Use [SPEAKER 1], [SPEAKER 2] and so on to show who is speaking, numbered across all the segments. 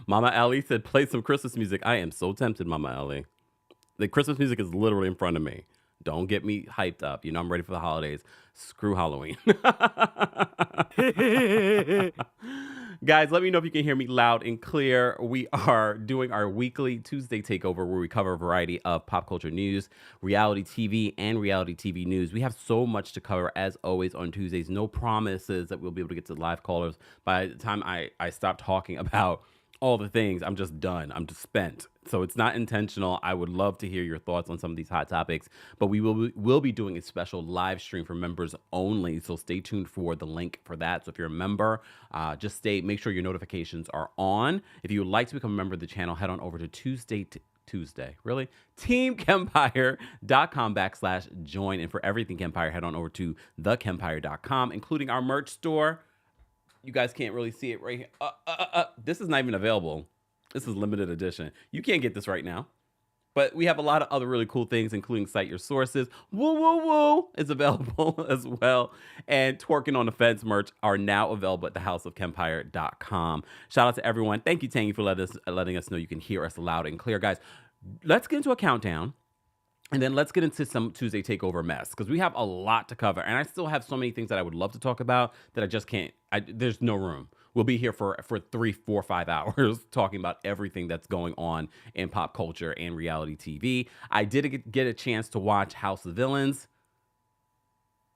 [SPEAKER 1] Mama Ellie said, play some Christmas music. I am so tempted, Mama Ellie. The Christmas music is literally in front of me. Don't get me hyped up. You know I'm ready for the holidays. Screw Halloween. Guys, let me know if you can hear me loud and clear. We are doing our weekly Tuesday Takeover where we cover a variety of pop culture news, reality TV, and reality TV news. We have so much to cover, as always, on Tuesdays. No promises that we'll be able to get to live callers. By the time I stop talking about all the things, I'm just done. I'm just spent. So it's not intentional. I would love to hear your thoughts on some of these hot topics, but we will be doing a special live stream for members only. So stay tuned for the link for that. So if you're a member, just make sure your notifications are on. If you would like to become a member of the channel, head on over to Tuesday, teamkempire.com/join. And for everything Kempire, head on over to thekempire.com, including our merch store. You guys can't really see it right here. This is not even available. This is limited edition. You can't get this right now. But we have a lot of other really cool things, including Cite Your Sources. Woo, woo, woo is available as well. And Twerking on the Fence merch are now available at thehouseofkempire.com. Shout out to everyone. Thank you, Tangy, for letting us know you can hear us loud and clear. Guys, let's get into a countdown. And then let's get into some Tuesday Takeover mess, because we have a lot to cover. And I still have so many things that I would love to talk about that I just can't. There's no room. We'll be here for 3, 4, 5 hours talking about everything that's going on in pop culture and reality TV. I did get a chance to watch House of Villains.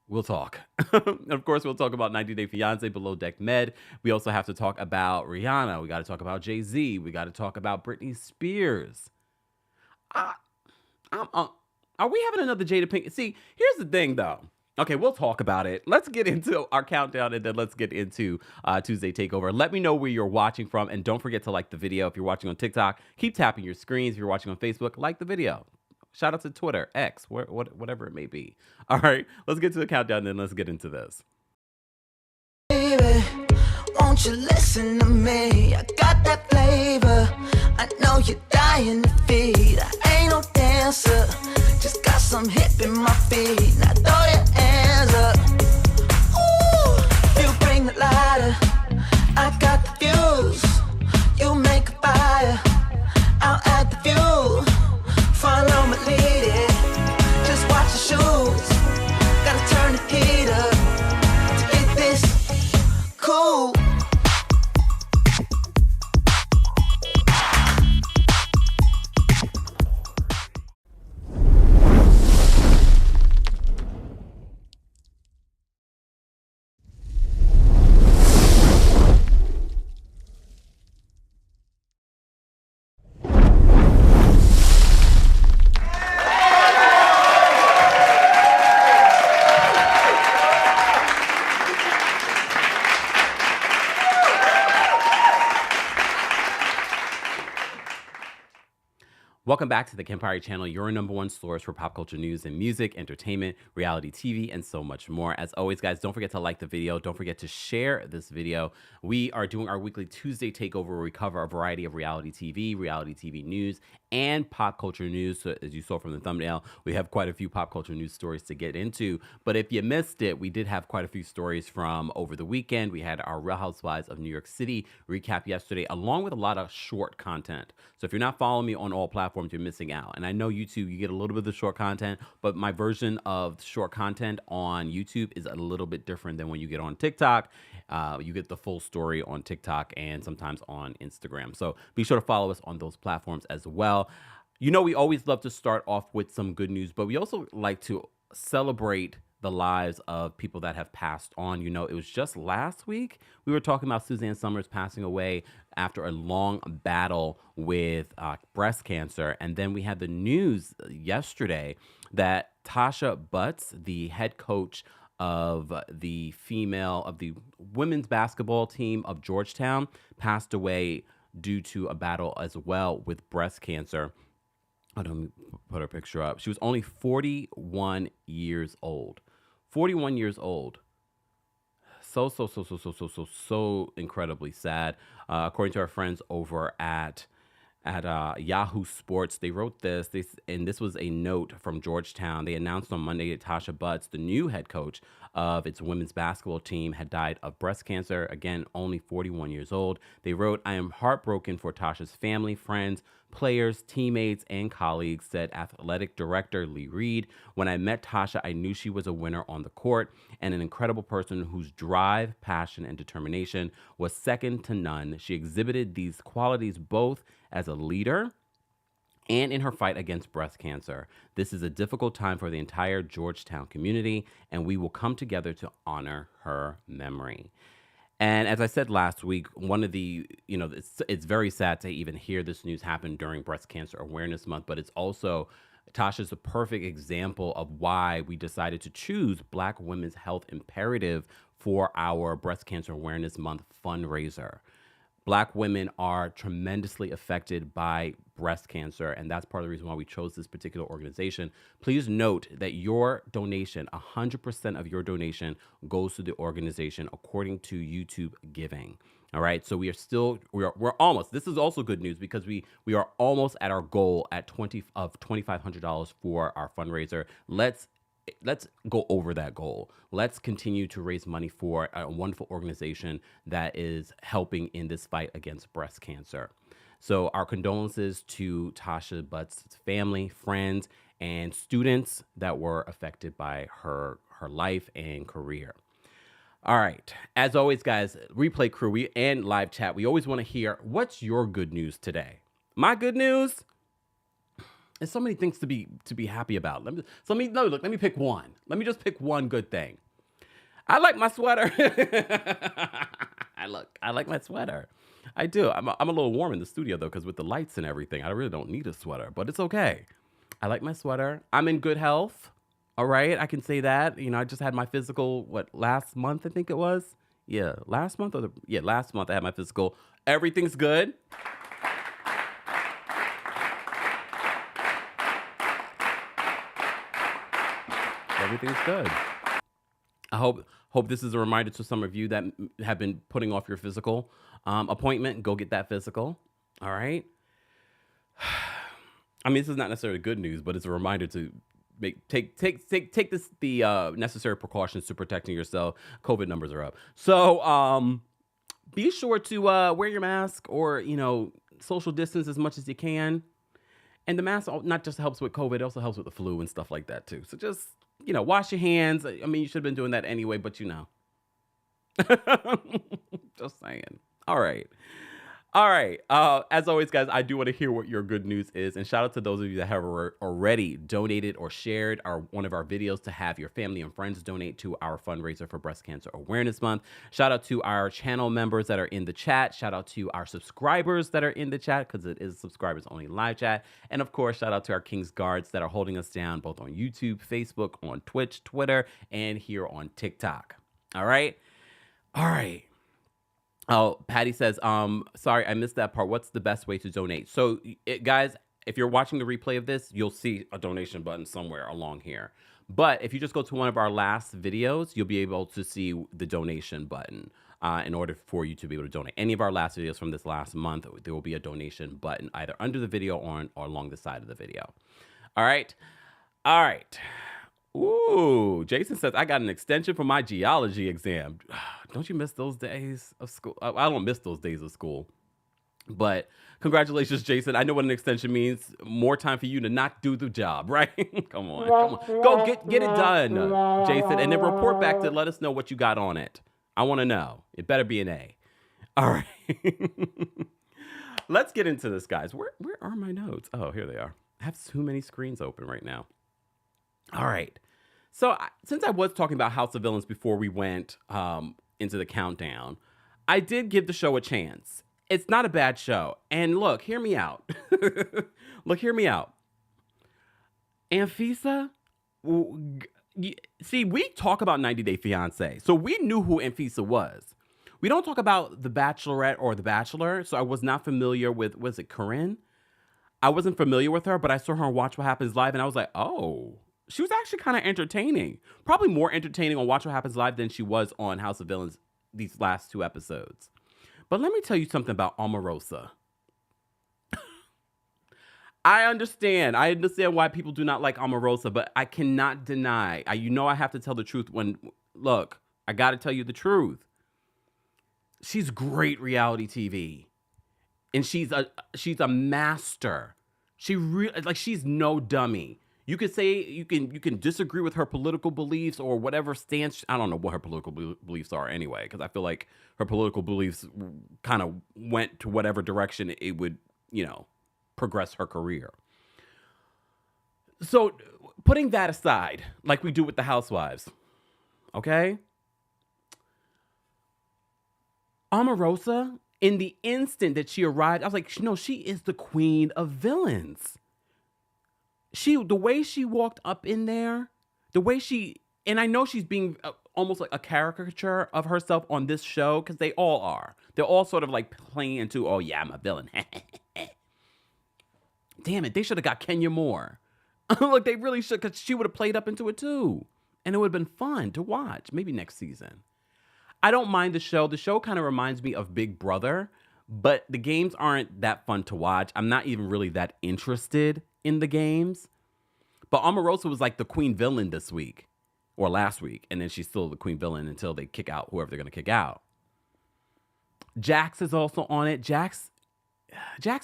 [SPEAKER 1] We'll talk. Of course, we'll talk about 90 Day Fiance, Below Deck Med. We also have to talk about Rihanna. We got to talk about Jay-Z. We got to talk about Britney Spears. Are we having another Jada Pink? See, here's the thing, though. Okay, we'll talk about it. Let's get into our countdown, and then let's get into Tuesday Takeover. Let me know where you're watching from, and don't forget to like the video. If you're watching on TikTok, keep tapping your screens. If you're watching on Facebook, like the video. Shout out to Twitter, X, whatever it may be. All right, let's get to the countdown, and then let's get into this.
[SPEAKER 2] Baby, won't you listen to me? I got that flavor. I know you're dying to feed. I ain't no dancer, just got some hip in my feet. Now throw your hands up. Ooh, you bring the lighter. I got the fuse. You make a fire. I'll add the fuel. Follow my lead. Just watch the shoes. Gotta turn the heat up to get this cool.
[SPEAKER 1] Welcome back to the Kempire channel, your number one source for pop culture news and music, entertainment, reality TV, and so much more. As always, guys, don't forget to like the video. Don't forget to share this video. We are doing our weekly Tuesday Takeover where we cover a variety of reality TV news, and pop culture news. So as you saw from the thumbnail, we have quite a few pop culture news stories to get into. But if you missed it, we did have quite a few stories from over the weekend. We had our Real Housewives of New York City recap yesterday, along with a lot of short content. So if you're not following me on all platforms, you're missing out. And I know YouTube, you get a little bit of the short content, but my version of short content on YouTube is a little bit different than when you get on TikTok. You get the full story on TikTok and sometimes on Instagram. So be sure to follow us on those platforms as well. You know, we always love to start off with some good news, but we also like to celebrate the lives of people that have passed on. You know, it was just last week we were talking about Suzanne Summers passing away after a long battle with breast cancer. And then we had the news yesterday that Tasha Butts, the head coach of the women's basketball team of Georgetown, passed away due to a battle as well with breast cancer. I don't put her picture up. She was only 41 years old. 41 years old. So incredibly sad. According to our friends over at at Yahoo Sports. They wrote this, and this was a note from Georgetown. They announced on Monday that Tasha Butts, the new head coach of its women's basketball team, had died of breast cancer. Again, only 41 years old. They wrote, "I am heartbroken for Tasha's family, friends, players, teammates, and colleagues," said athletic director Lee Reed. "When I met Tasha, I knew she was a winner on the court and an incredible person whose drive, passion, and determination was second to none. She exhibited these qualities both as a leader and in her fight against breast cancer. This is a difficult time for the entire Georgetown community, and we will come together to honor her memory." And as I said last week, one of the, it's very sad to even hear this news happen during Breast Cancer Awareness Month, but it's also, Tasha's a perfect example of why we decided to choose Black Women's Health Imperative for our Breast Cancer Awareness Month fundraiser. Black women are tremendously affected by breast cancer, and that's part of the reason why we chose this particular organization. Please note that your donation, 100% of your donation, goes to the organization according to YouTube Giving. All right, so we're almost. This is also good news because we are almost at our goal at $2,500 for our fundraiser. Let's go over that goal. Let's continue to raise money for a wonderful organization that is helping in this fight against breast cancer. So our condolences to Tasha Butts' family, friends, and students that were affected by her life and career. All right. As always, guys, replay crew and live chat, we always want to hear, what's your good news today? My good news? There's so many things to be happy about. Let me pick one. Let me just pick one good thing. I like my sweater. I like my sweater. I do. I'm a little warm in the studio though, because with the lights and everything, I really don't need a sweater, but it's okay. I like my sweater. I'm in good health. All right, I can say that. I just had my physical, last month I think it was. Yeah, last month I had my physical. Everything's good. Everything's good. I hope this is a reminder to some of you that have been putting off your physical appointment. Go get that physical. All right. I mean, this is not necessarily good news, but it's a reminder to take the necessary precautions to protecting yourself. COVID numbers are up, so be sure to wear your mask or social distance as much as you can. And the mask not just helps with COVID, it also helps with the flu and stuff like that too. So just wash your hands. I mean, you should have been doing that anyway, but just saying. All right. As always, guys, I do want to hear what your good news is. And shout out to those of you that have already donated or shared one of our videos to have your family and friends donate to our fundraiser for Breast Cancer Awareness Month. Shout out to our channel members that are in the chat. Shout out to our subscribers that are in the chat, because it is subscribers only live chat. And of course, shout out to our King's Guards that are holding us down both on YouTube, Facebook, on Twitch, Twitter, and here on TikTok. All right. Oh, Patty says, sorry, I missed that part. What's the best way to donate? So, guys, if you're watching the replay of this, you'll see a donation button somewhere along here. But if you just go to one of our last videos, you'll be able to see the donation button in order for you to be able to donate. Any of our last videos from this last month, there will be a donation button either under the video or along the side of the video. All right. Ooh, Jason says, I got an extension for my geology exam. Don't you miss those days of school? I don't miss those days of school. But congratulations, Jason. I know what an extension means. More time for you to not do the job, right? Come on. Go get it done, Jason. And then report back to let us know what you got on it. I want to know. It better be an A. All right. Let's get into this, guys. Where are my notes? Oh, here they are. I have too many screens open right now. All right. So since I was talking about House of Villains before we went into the countdown, I did give the show a chance. It's not a bad show. And look, hear me out. Hear me out. Anfisa, see, we talk about 90 Day Fiancé, so we knew who Anfisa was. We don't talk about The Bachelorette or The Bachelor, so I was not familiar with, was it Corinne? I wasn't familiar with her, but I saw her on Watch What Happens Live, and I was like, oh, she was actually kind of entertaining. Probably more entertaining on Watch What Happens Live than she was on House of Villains these last two episodes. But let me tell you something about Omarosa. I understand. I understand why people do not like Omarosa, but I cannot deny. I have to tell the truth when, look, I got to tell you the truth. She's great reality TV. And she's a master. She's no dummy. You could say you can disagree with her political beliefs or whatever stance. I don't know what her political beliefs are anyway, because I feel like her political beliefs kind of went to whatever direction it would, progress her career. So putting that aside, like we do with the Housewives, okay? Omarosa, in the instant that she arrived, I was like, no, she is the queen of villains. The way she walked up in there, and I know she's being almost like a caricature of herself on this show, because they all are. They're all sort of like playing into, oh yeah, I'm a villain. Damn it, they should have got Kenya Moore. Look, they really should, because she would have played up into it too. And it would have been fun to watch, maybe next season. I don't mind the show. The show kind of reminds me of Big Brother, but the games aren't that fun to watch. I'm not even really that interested in the games. But Omarosa was like the queen villain this week, or last week, and then she's still the queen villain until they kick out whoever they're going to kick out. Jax is also on it. Jax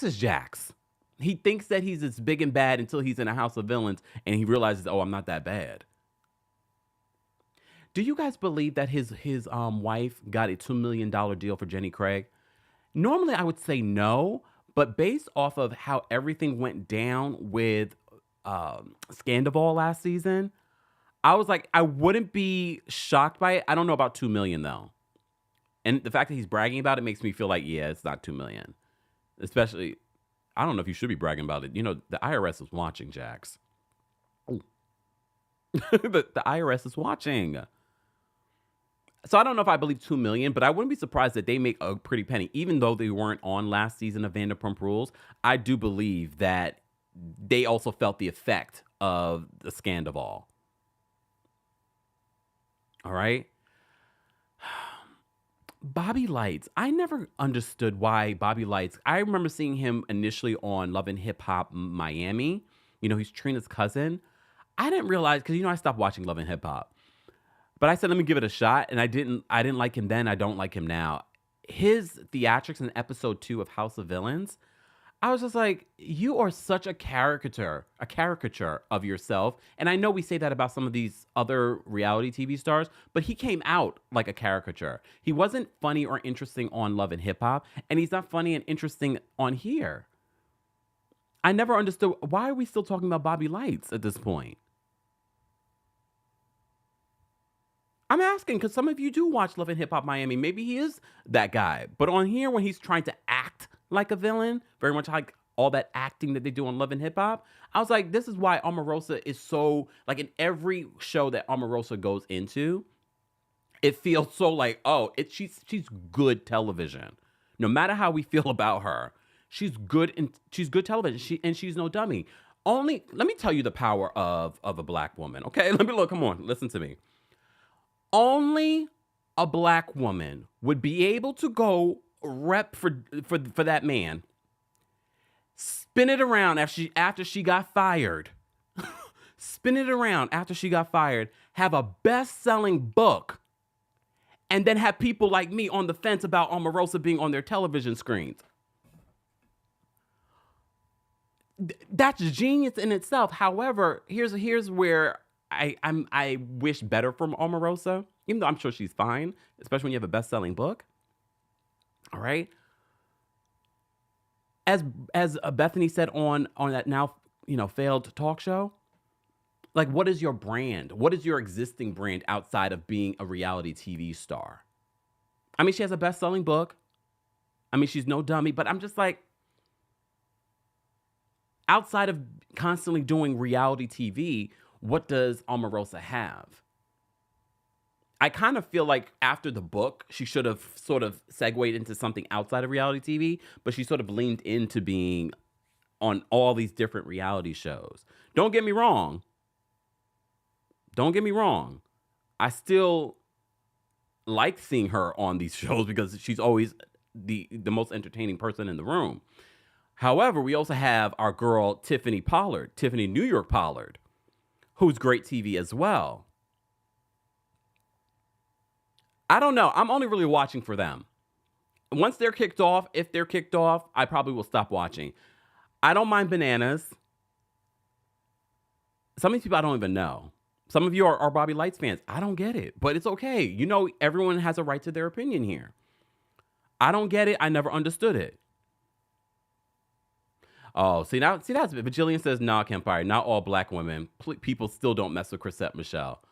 [SPEAKER 1] is Jax. He thinks that he's as big and bad until he's in a house of villains, and he realizes, oh, I'm not that bad. Do you guys believe that his wife got a $2 million deal for Jenny Craig? Normally, I would say no, but based off of how everything went down with Scandival last season, I was like, I wouldn't be shocked by it. I don't know about $2 million though, and the fact that he's bragging about it makes me feel like, yeah, it's not $2 million. Especially, I don't know if you should be bragging about it. The IRS is watching, Jax. the IRS is watching. So I don't know if I believe $2 million, but I wouldn't be surprised that they make a pretty penny. Even though they weren't on last season of Vanderpump Rules, I do believe that they also felt the effect of the Scandival. All right. Bobby Lights. I never understood why Bobby Lights. I remember seeing him initially on Love and Hip Hop Miami. He's Trina's cousin. I didn't realize, because I stopped watching Love and Hip Hop. But I said, let me give it a shot, and I didn't like him then. I don't like him now. His theatrics in episode 2 of House of Villains, I was just like, you are such a caricature of yourself. And I know we say that about some of these other reality TV stars, but he came out like a caricature. He wasn't funny or interesting on Love and Hip Hop, and he's not funny and interesting on here. I never understood, why are we still talking about Bobby Lights at this point? I'm asking because some of you do watch Love and Hip Hop Miami. Maybe he is that guy. But on here, when he's trying to act like a villain, very much like all that acting that they do on Love and Hip Hop, I was like, this is why Omarosa is so, like, in every show that Omarosa goes into, it feels so like, oh, she's good television. No matter how we feel about her, she's good television. She's no dummy. Let me tell you the power of a black woman. Okay, come on, listen to me. Only a black woman would be able to go rep for that man, spin it around after she got fired, have a best-selling book, and then have people like me on the fence about Omarosa being on their television screens. That's genius in itself. However, here's where I wish better from Omarosa, even though I'm sure she's fine, especially when you have a best-selling book. All right. As Bethany said on that now failed talk show, like, what is your brand? What is your existing brand outside of being a reality TV star? I mean, she has a best-selling book. I mean, she's no dummy, but I'm just like, outside of constantly doing reality TV, what does Omarosa have? I kind of feel like after the book, she should have sort of segued into something outside of reality TV, but she sort of leaned into being on all these different reality shows. Don't get me wrong. I still like seeing her on these shows because she's always the most entertaining person in the room. However, we also have our girl Tiffany New York Pollard, who's great TV as well. I don't know. I'm only really watching for them. Once they're kicked off, if they're kicked off, I probably will stop watching. I don't mind Bananas. Some of these people I don't even know. Some of you are Bobby Lights fans. I don't get it, but it's okay. You know, everyone has a right to their opinion here. I don't get it. I never understood it. Oh, see that's but Jillian says, nah, Kempire, not all black women. People still don't mess with Chrisette Michele.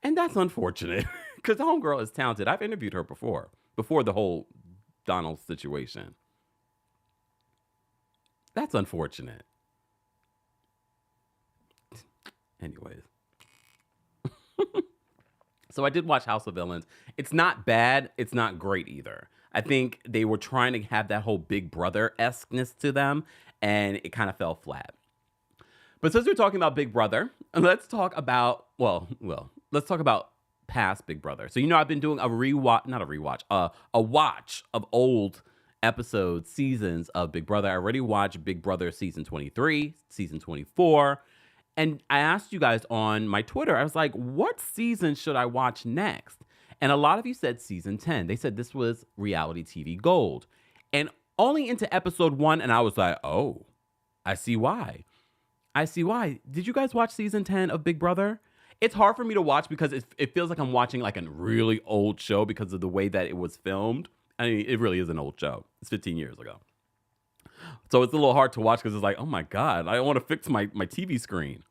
[SPEAKER 1] And that's unfortunate because the homegirl is talented. I've interviewed her before the whole Donald situation. That's unfortunate. Anyways. So I did watch House of Villains. It's not bad. It's not great either. I think they were trying to have that whole Big Brother-esqueness to them, and it kind of fell flat. But since we're talking about Big Brother, let's talk about, let's talk about past Big Brother. So, I've been doing a watch of old episodes, seasons of Big Brother. I already watched Big Brother season 23, season 24. And I asked you guys on my Twitter, I was like, what season should I watch next? And a lot of you said season 10. They said this was reality TV gold. And only into episode 1, and I was like, oh, I see why. Did you guys watch season 10 of Big Brother? It's hard for me to watch because it feels like I'm watching like a really old show because of the way that it was filmed. I mean, it really is an old show. It's 15 years ago. So it's a little hard to watch because it's like, oh my God, I want to fix my TV screen.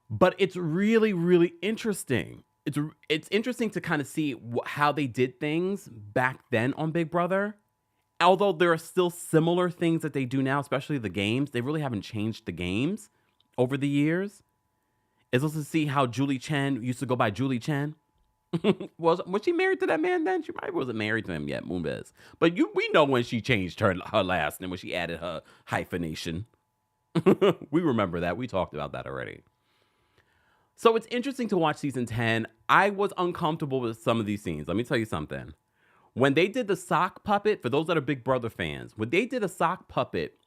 [SPEAKER 1] But it's really, really interesting. It's interesting to kind of see how they did things back then on Big Brother. Although there are still similar things that they do now, especially the games. They really haven't changed the games over the years. It's also to see how Julie Chen used to go by Julie Chen. was she married to that man then? She probably wasn't married to him yet, Moonbez. But we know when she changed her last name, when she added her hyphenation. We remember that. We talked about that already. So it's interesting to watch season 10. I was uncomfortable with some of these scenes. Let me tell you something. When they did the sock puppet, for those that are Big Brother fans, when they did a sock puppet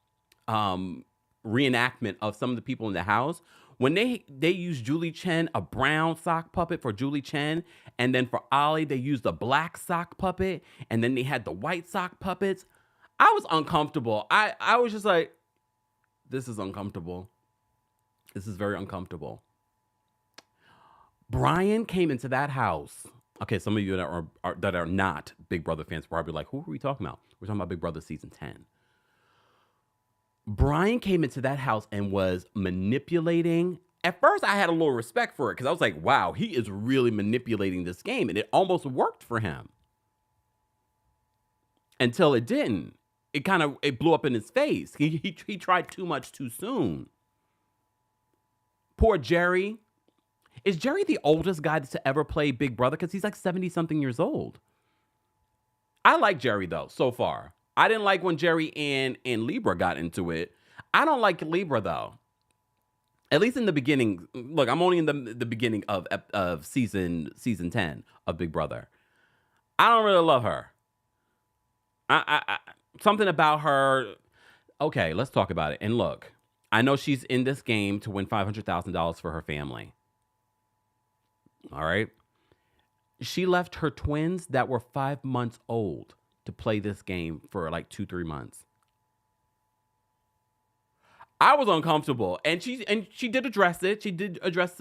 [SPEAKER 1] reenactment of some of the people in the house, when they used Julie Chen, a brown sock puppet for Julie Chen, and then for Ollie, they used a black sock puppet, and then they had the white sock puppets, I was uncomfortable. I was just like, this is uncomfortable. This is very uncomfortable. Brian came into that house. Okay, some of you that are not Big Brother fans are probably like, who are we talking about? We're talking about Big Brother season 10. Brian came into that house and was manipulating. At first, I had a little respect for it because I was like, wow, he is really manipulating this game. And it almost worked for him. Until it didn't. It blew up in his face. He tried too much too soon. Poor Jerry. Is Jerry the oldest guy to ever play Big Brother? Because he's like 70-something years old. I like Jerry, though, so far. I didn't like when Jerry and Libra got into it. I don't like Libra, though. At least in the beginning. Look, I'm only in the beginning of season 10 of Big Brother. I don't really love her. I something about her. Okay, let's talk about it. And look, I know she's in this game to win $500,000 for her family. All right. She left her twins that were 5 months old to play this game for like 2-3 months. I was uncomfortable, and she did address it. She did address,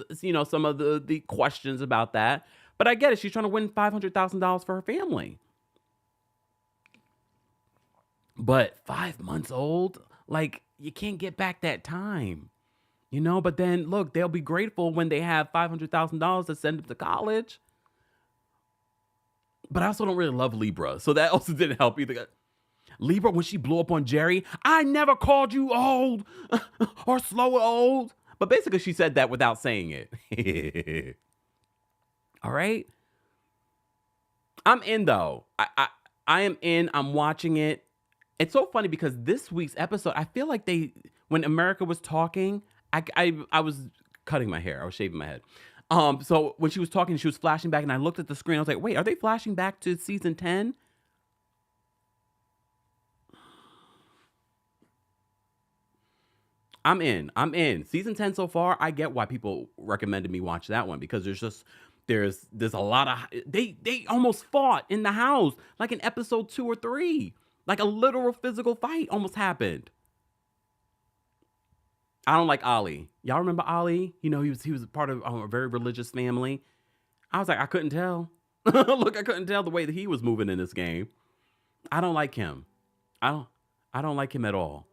[SPEAKER 1] some of the questions about that. But I get it. She's trying to win $500,000 for her family. But 5 months old, like, you can't get back that time. But then, look, they'll be grateful when they have $500,000 to send them to college. But I also don't really love Libra, so that also didn't help either. Libra, when she blew up on Jerry, I never called you old or slow or old. But basically, she said that without saying it. All right? I'm in, though. I am in. I'm watching it. It's so funny because this week's episode, I feel like when America was talking, I was cutting my hair. I was shaving my head. So when she was talking, she was flashing back, and I looked at the screen. I was like, wait, are they flashing back to season 10? I'm in. I'm in. Season 10 so far, I get why people recommended me watch that one because there's a lot of they almost fought in the house like in episode 2 or 3. Like a literal physical fight almost happened. I don't like Ali. Y'all remember Ali? You know, he was part of a very religious family. I was like, I couldn't tell. Look, I couldn't tell the way that he was moving in this game. I don't like him. I don't like him at all.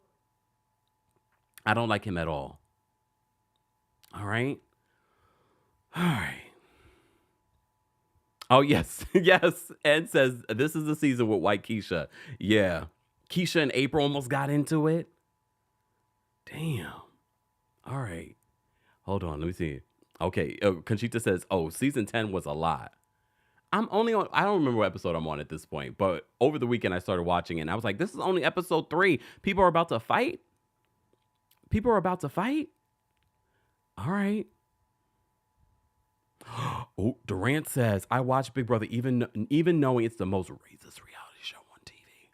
[SPEAKER 1] I don't like him at all. All right. All right. Oh, yes. Yes. Ed says this is the season with white Keisha. Yeah. Keisha and April almost got into it. Damn. All right. Hold on. Let me see. Okay. Conchita says, oh, season 10 was a lot. I'm only on, I don't remember what episode I'm on at this point, but over the weekend I started watching it and I was like, this is only episode 3. People are about to fight. People are about to fight. All right. Oh, Durant says, I watch Big Brother even knowing it's the most racist reality show on TV.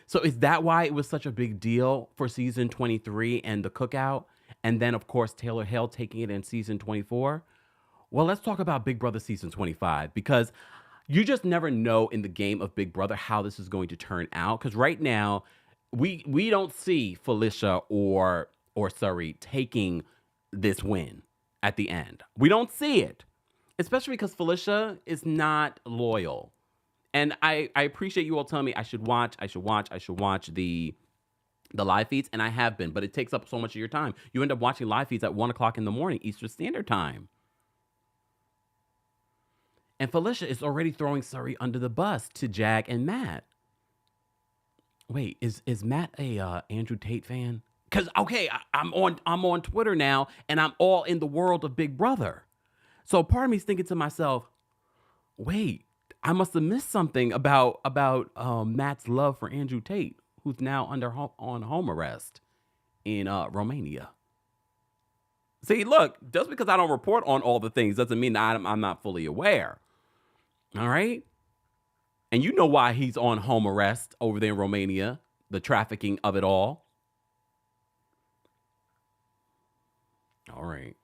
[SPEAKER 1] So is that why it was such a big deal for season 23 and the cookout? And then, of course, Taylor Hale taking it in season 24? Well, let's talk about Big Brother season 25 because you just never know in the game of Big Brother how this is going to turn out. Because right now, we don't see Felicia or Surrey taking this win at the end. We don't see it, especially because Felicia is not loyal. And I appreciate you all telling me I should watch the live feeds, and I have been, but it takes up so much of your time. You end up watching live feeds at 1 o'clock in the morning, Eastern Standard Time. And Felicia is already throwing Surrey under the bus to Jag and Matt. Wait, is Matt a Andrew Tate fan? Because okay, I'm on Twitter now, and I'm all in the world of Big Brother. So part of me is thinking to myself, wait, I must have missed something about Matt's love for Andrew Tate, who's now on home arrest in Romania. See, look, just because I don't report on all the things doesn't mean that I'm not fully aware. All right? And you know why he's on home arrest over there in Romania, the trafficking of it all. All right.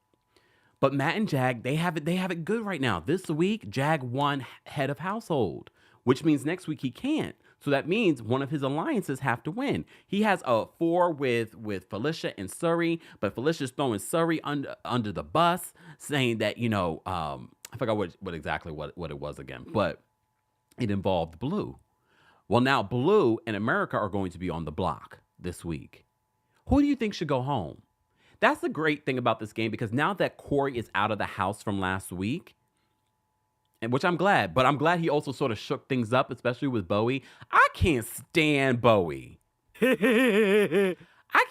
[SPEAKER 1] But Matt and Jag, they have it good right now. This week, Jag won head of household, which means next week he can't. So that means one of his alliances have to win. He has a 4 with Felicia and Surrey, but Felicia's throwing Surrey under the bus, saying that, you know, I forgot what exactly it was again, but it involved Blue. Well, now Blue and America are going to be on the block this week. Who do you think should go home? That's the great thing about this game, because now that Corey is out of the house from last week, and which I'm glad, but I'm glad he also sort of shook things up, especially with Bowie. I can't stand Bowie. I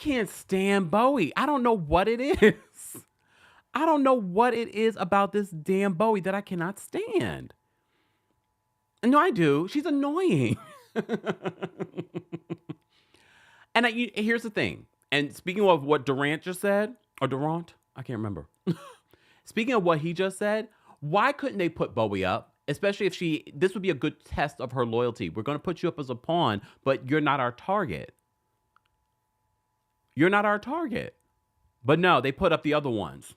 [SPEAKER 1] can't stand Bowie. I don't know what it is. I don't know what it is about this damn Bowie that I cannot stand. No, I do. She's annoying. And here's the thing. And speaking of what Durant just said, or Durant, I can't remember. Speaking of what he just said, why couldn't they put Bowie up? Especially if this would be a good test of her loyalty. We're going to put you up as a pawn, but you're not our target. You're not our target. But no, they put up the other ones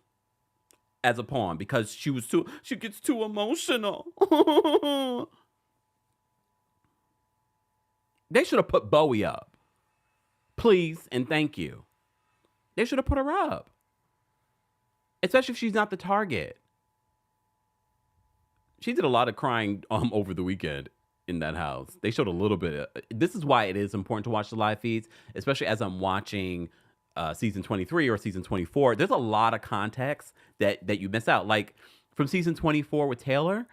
[SPEAKER 1] as a pawn because she gets too emotional. They should have put Bowie up. Please and thank you. They should have put her up. Especially if she's not the target. She did a lot of crying over the weekend in that house. They showed a little bit. This is why it is important to watch the live feeds, especially as I'm watching season 23 or season 24. There's a lot of context that you miss out. Like from season 24 with Taylor,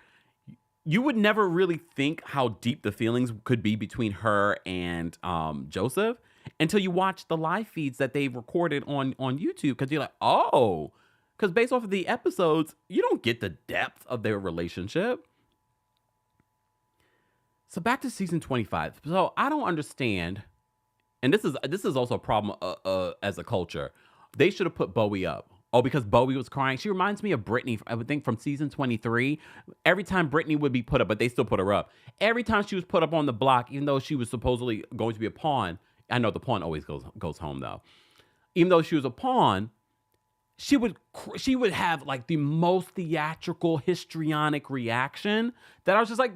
[SPEAKER 1] you would never really think how deep the feelings could be between her and Joseph until you watch the live feeds that they've recorded on YouTube, because you're like, oh, because based off of the episodes, you don't get the depth of their relationship. So back to season 25. So I don't understand, and this is also a problem as a culture. They should have put Bowie up. Oh, because Bowie was crying. She reminds me of Britney, I would think, from season 23. Every time Britney would be put up, but they still put her up. Every time she was put up on the block, even though she was supposedly going to be a pawn. I know the pawn always goes home, though. even though she was a pawn, she would have like the most theatrical, histrionic reaction that I was just like,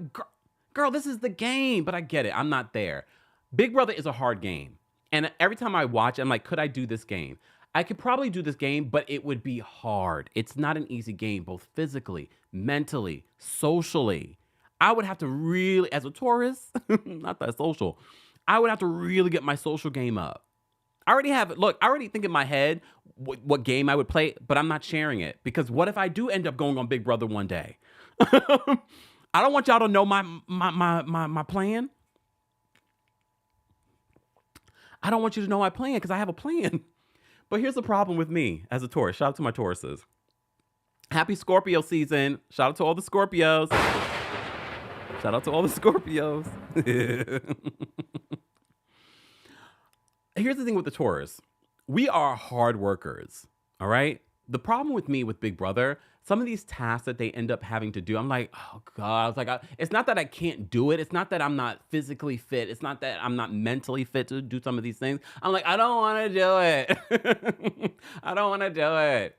[SPEAKER 1] girl, this is the game. But I get it. I'm not there. Big Brother is a hard game. And every time I watch it, I'm like, could I do this game? I could probably do this game, but it would be hard. It's not an easy game, both physically, mentally, socially. I would have to really, as a Taurus, not that social, I would have to really get my social game up. I already think in my head what game I would play, but I'm not sharing it. Because what if I do end up going on Big Brother one day? I don't want y'all to know my plan. I don't want you to know my plan because I have a plan. But here's the problem with me as a Taurus. Shout out to my Tauruses. Happy Scorpio season. Shout out to all the Scorpios. Shout out to all the Scorpios. Here's the thing with the Taurus. We are hard workers, all right? The problem with me with Big Brother, some of these tasks that they end up having to do, I'm like, oh God. I was like, it's not that I can't do it. It's not that I'm not physically fit. It's not that I'm not mentally fit to do some of these things. I'm like, I don't want to do it. I don't want to do it.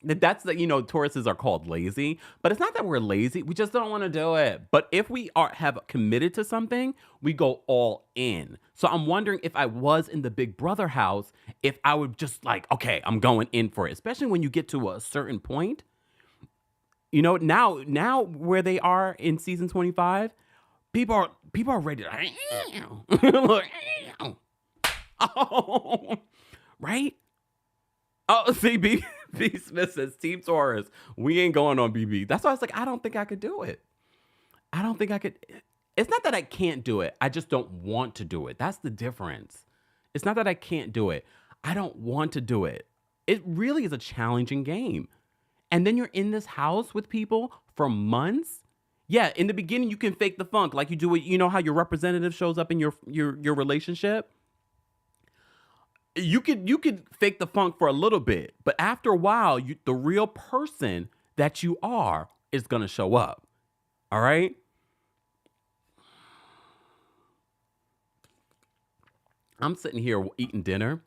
[SPEAKER 1] That's the, Tauruses are called lazy, but it's not that we're lazy. We just don't want to do it. But if we have committed to something, we go all in. So I'm wondering if I was in the Big Brother house, if I would just like, okay, I'm going in for it. Especially when you get to a certain point, now where they are in season 25, people are ready to, oh, right? Oh, see, B Smith says, Team Taurus, we ain't going on BB. That's why I was like, I don't think I could do it. I don't think I could. It's not that I can't do it. I just don't want to do it. That's the difference. It's not that I can't do it. I don't want to do it. It really is a challenging game. And then you're in this house with people for months. Yeah, in the beginning, you can fake the funk like you do it. You know how your representative shows up in your relationship? You could fake the funk for a little bit, but after a while, the real person that you are is going to show up. All right? I'm sitting here eating dinner,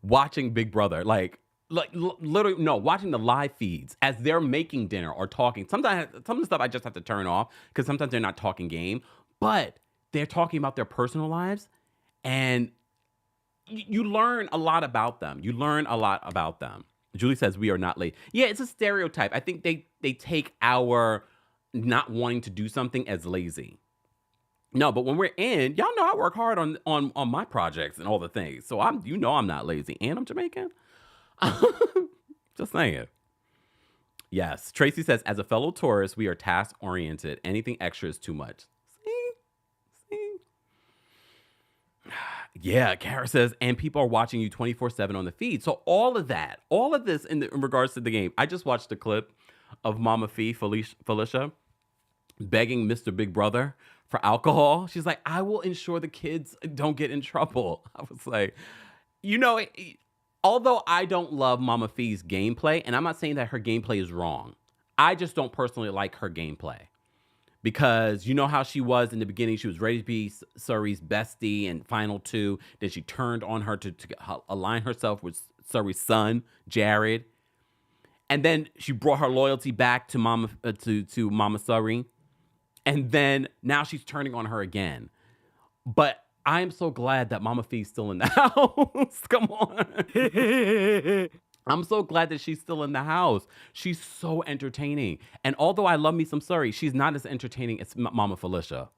[SPEAKER 1] watching Big Brother, like literally, no, watching the live feeds as they're making dinner or talking. Sometimes some of the stuff I just have to turn off because sometimes they're not talking game, but they're talking about their personal lives, and you learn a lot about them. Julie says we are not late. Yeah, it's a stereotype. I think they take our not wanting to do something as lazy. No, but when we're in, y'all know I work hard on my projects and all the things. So I'm not lazy, and I'm Jamaican. Just saying. Yes, Tracy says, as a fellow Taurus, we are task oriented. Anything extra is too much. See. Yeah, Kara says, and people are watching you 24/7 on the feed. So all of this in regards to the game. I just watched a clip of Mama Felicia begging Mr. Big Brother for alcohol. She's like, I will ensure the kids don't get in trouble. I was like, although I don't love Mama Fee's gameplay, and I'm not saying that her gameplay is wrong, I just don't personally like her gameplay. Because you know how she was in the beginning. She was ready to be Suri's bestie in Final 2. Then she turned on her to align herself with Suri's son, Jared. And then she brought her loyalty back to Mama Suri. And then now she's turning on her again. But I am so glad that Mama Fee's still in the house. Come on. I'm so glad that she's still in the house. She's so entertaining. And although I love me some Suri, she's not as entertaining as Mama Felicia.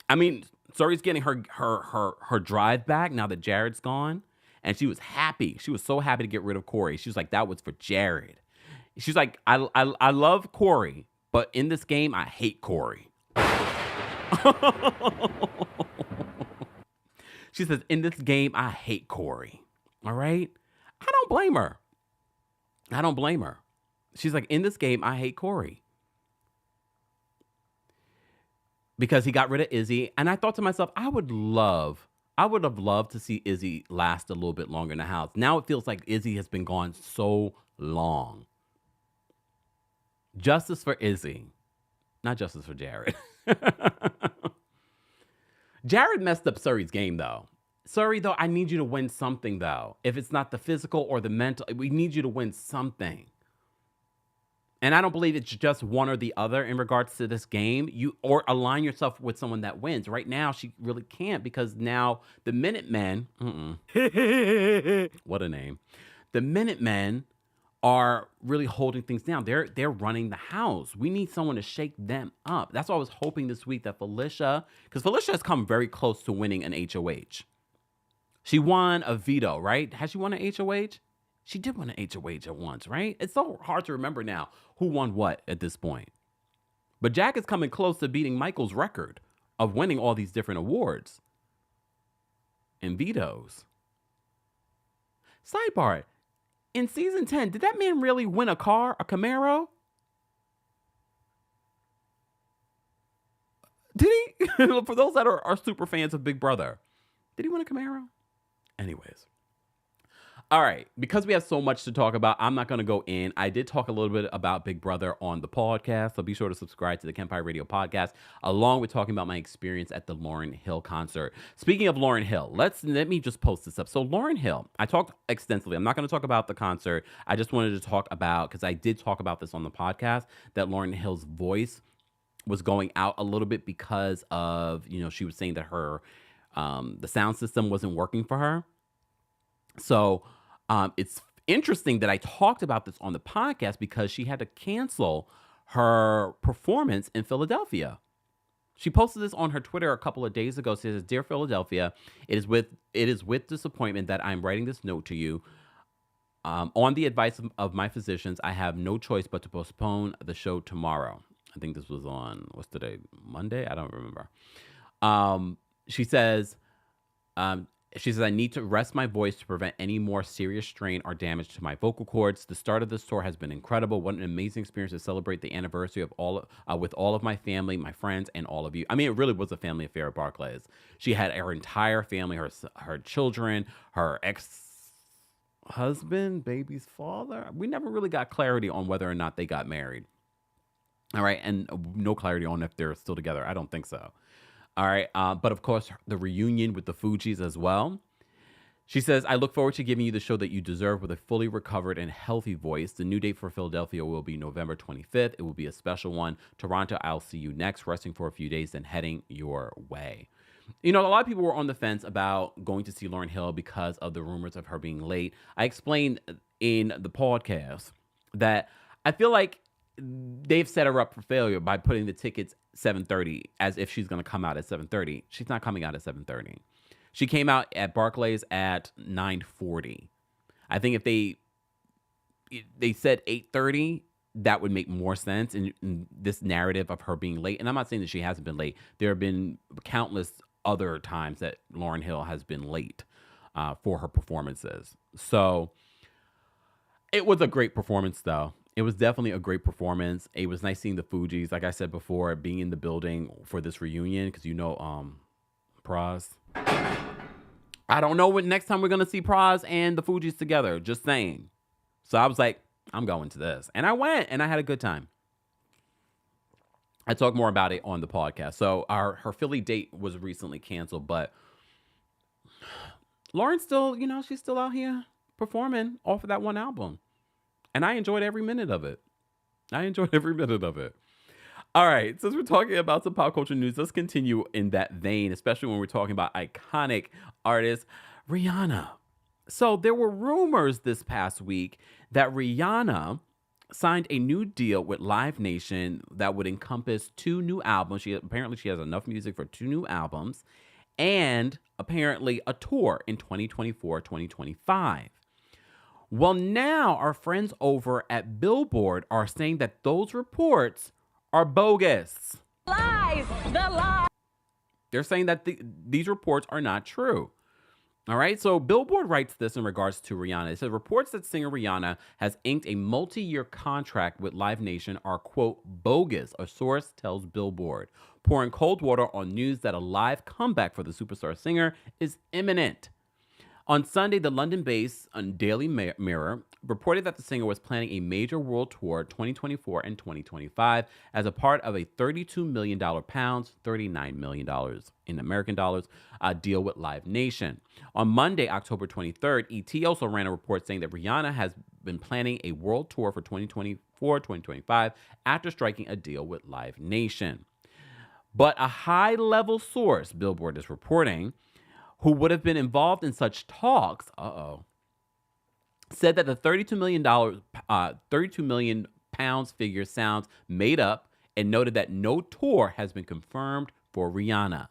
[SPEAKER 1] I mean, Suri's getting her drive back now that Jared's gone. And she was happy. She was so happy to get rid of Corey. She was like, that was for Jared. She's like, I love Corey, but in this game, I hate Corey. She says, in this game, I hate Corey. All right? I don't blame her. She's like, in this game, I hate Corey. Because he got rid of Izzy. And I thought to myself, I would have loved to see Izzy last a little bit longer in the house. Now it feels like Izzy has been gone so long. Justice for Izzy. Not justice for Jared. Jared messed up Suri's game, though. Sorry, though, I need you to win something, though. If it's not the physical or the mental, we need you to win something. And I don't believe it's just one or the other in regards to this game. Or align yourself with someone that wins. Right now, she really can't because now the Minutemen, what a name. The Minutemen are really holding things down. They're running the house. We need someone to shake them up. That's why I was hoping this week that Felicia, because Felicia has come very close to winning an HOH. She won a veto, right? Has she won an HOH? She did win an HOH at once, right? It's so hard to remember now who won what at this point. But Jack is coming close to beating Michael's record of winning all these different awards and vetoes. Sidebar, in season 10, did that man really win a car, a Camaro? Did he? For those that are super fans of Big Brother, did he win a Camaro? Anyways. All right, because we have so much to talk about, I'm not going to go in. I did talk a little bit about Big Brother on the podcast, so be sure to subscribe to the Kempire Radio podcast, along with talking about my experience at the Lauryn Hill concert. Speaking of Lauryn Hill, let me just post this up. So Lauryn Hill, I talked extensively. I'm not going to talk about the concert. I just wanted to talk about, because I did talk about this on the podcast, that Lauryn Hill's voice was going out a little bit because of, she was saying that her, the sound system wasn't working for her. So it's interesting that I talked about this on the podcast because she had to cancel her performance in Philadelphia. She posted this on her Twitter a couple of days ago. She says, "Dear Philadelphia, it is with disappointment that I'm writing this note to you. On the advice of my physicians, I have no choice but to postpone the show tomorrow." I think this was on, what's today? Monday? I don't remember. She says, I need to rest my voice to prevent any more serious strain or damage to my vocal cords. The start of this tour has been incredible. What an amazing experience to celebrate the anniversary of with all of my family, my friends, and all of you. I mean, it really was a family affair at Barclays. She had her entire family, her children, her ex-husband, baby's father. We never really got clarity on whether or not they got married. All right, and no clarity on if they're still together. I don't think so. All right. But of course, the reunion with the Fugees as well. She says, "I look forward to giving you the show that you deserve with a fully recovered and healthy voice. The new date for Philadelphia will be November 25th. It will be a special one. Toronto, I'll see you next, resting for a few days, then heading your way." A lot of people were on the fence about going to see Lauryn Hill because of the rumors of her being late. I explained in the podcast that I feel like they've set her up for failure by putting the tickets 7:30 as if she's going to come out at 7:30. She's not coming out at 7:30. She came out at Barclays at 9:40. I think if they said 8:30, that would make more sense in this narrative of her being late. And I'm not saying that she hasn't been late. There have been countless other times that Lauryn Hill has been late for her performances. So it was a great performance, though. It was definitely a great performance. It was nice seeing the Fugees, like I said before, being in the building for this reunion because Praz. I don't know when next time we're gonna see Praz and the Fugees together. Just saying. So I was like, I'm going to this, and I went, and I had a good time. I talk more about it on the podcast. So her Philly date was recently canceled, but Lauren's still, she's still out here performing off of that one album. And I enjoyed every minute of it. All right, since we're talking about some pop culture news, let's continue in that vein, especially when we're talking about iconic artist Rihanna. So there were rumors this past week that Rihanna signed a new deal with Live Nation that would encompass 2 new albums. She has enough music for 2 new albums and apparently a tour in 2024, 2025. Well, now our friends over at Billboard are saying that those reports are bogus.
[SPEAKER 3] Lies! The lies!
[SPEAKER 1] They're saying that these reports are not true. All right, so Billboard writes this in regards to Rihanna. It says reports that singer Rihanna has inked a multi-year contract with Live Nation are, quote, bogus, a source tells Billboard, pouring cold water on news that a live comeback for the superstar singer is imminent. On Sunday, the London-based Daily Mirror reported that the singer was planning a major world tour 2024 and 2025 as a part of a $32 million pounds, $39 million in American dollars, deal with Live Nation. On Monday, October 23rd, ET also ran a report saying that Rihanna has been planning a world tour for 2024-2025 after striking a deal with Live Nation. But a high-level source, Billboard is reporting, who would have been involved in such talks, said that the $32 million pounds figure sounds made up and noted that no tour has been confirmed for Rihanna.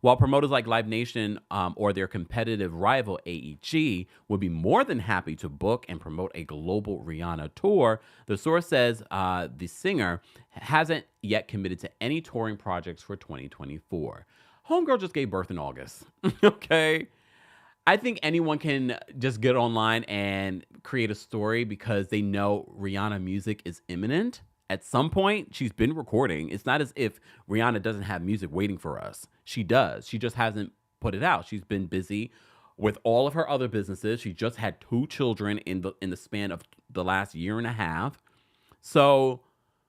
[SPEAKER 1] While promoters like Live Nation or their competitive rival AEG would be more than happy to book and promote a global Rihanna tour, the source says the singer hasn't yet committed to any touring projects for 2024. Homegirl just gave birth in August, okay? I think anyone can just get online and create a story because they know Rihanna music is imminent. At some point, she's been recording. It's not as if Rihanna doesn't have music waiting for us. She does. She just hasn't put it out. She's been busy with all of her other businesses. She just had 2 children in the span of the last year and a half. So,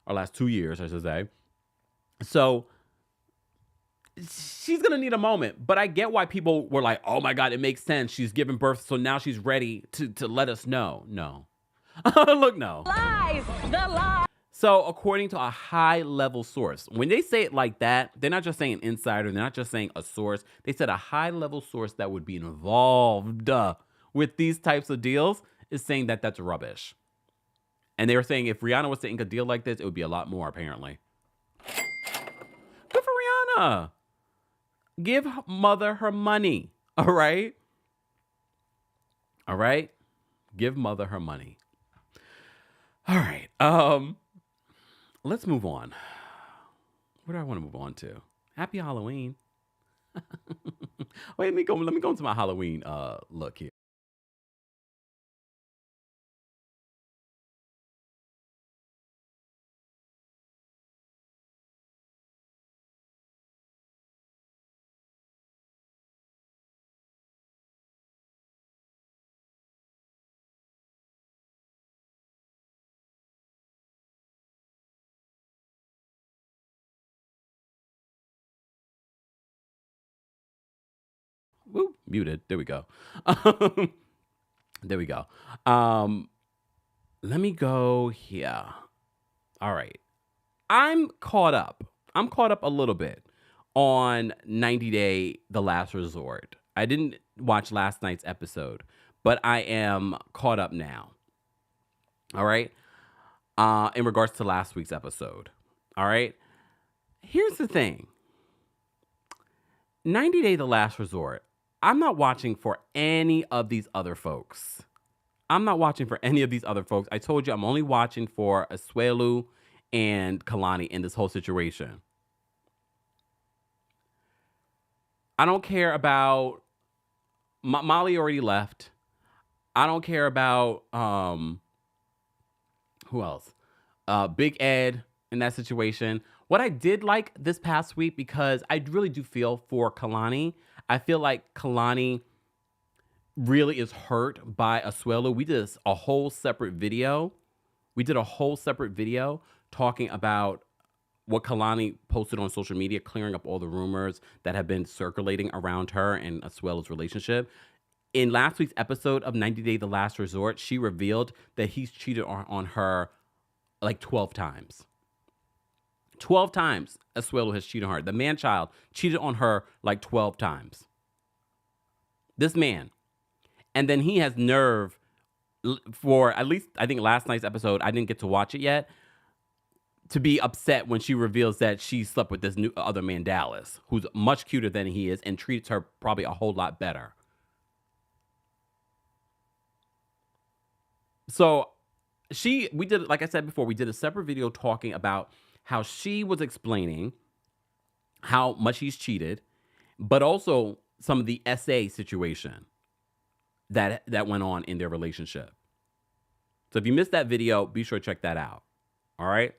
[SPEAKER 1] or last 2 years, I should say. So, she's gonna need a moment, but I get why people were like, "Oh my God, it makes sense. She's giving birth, so now she's ready to let us know." No, look, no.
[SPEAKER 3] Lies. The lies.
[SPEAKER 1] So, according to a high-level source, when they say it like that, they're not just saying insider, they're not just saying a source. They said a high-level source that would be involved with these types of deals is saying that that's rubbish. And they were saying if Rihanna was to ink a deal like this, it would be a lot more, apparently. Good for Rihanna. Give mother her money, all right? All right? Give mother her money. All right. Let's move on. What do I want to move on to? Happy Halloween. Wait, let me go into my Halloween look here. Woo, muted. There we go. There we go. Let me go here. All right. I'm caught up. I'm caught up a little bit on 90 Day The Last Resort. I didn't watch last night's episode, but I am caught up now. All right. In regards to last week's episode. All right. Here's the thing. 90 Day The Last Resort. I'm not watching for any of these other folks. I told you I'm only watching for Asuelu and Kalani in this whole situation. I don't care about Molly already left. I don't care about who else? Big Ed in that situation. What I did like this past week, because I really do feel for Kalani. I feel like Kalani really is hurt by Asuelu. We did a whole separate video. Talking about what Kalani posted on social media, clearing up all the rumors that have been circulating around her and Asuelu's relationship. In last week's episode of 90 Day The Last Resort, she revealed that he's cheated on her like 12 times. 12 times Asuelu has cheated on her. The man-child cheated on her like 12 times. This man. And then he has nerve for at least, I think last night's episode, I didn't get to watch it yet, to be upset when she reveals that she slept with this new other man, Dallas, who's much cuter than he is and treats her probably a whole lot better. So we did, like I said before, we did a separate video talking about how she was explaining how much he's cheated, but also some of the SA situation that went on in their relationship. So if you missed that video, be sure to check that out. All right.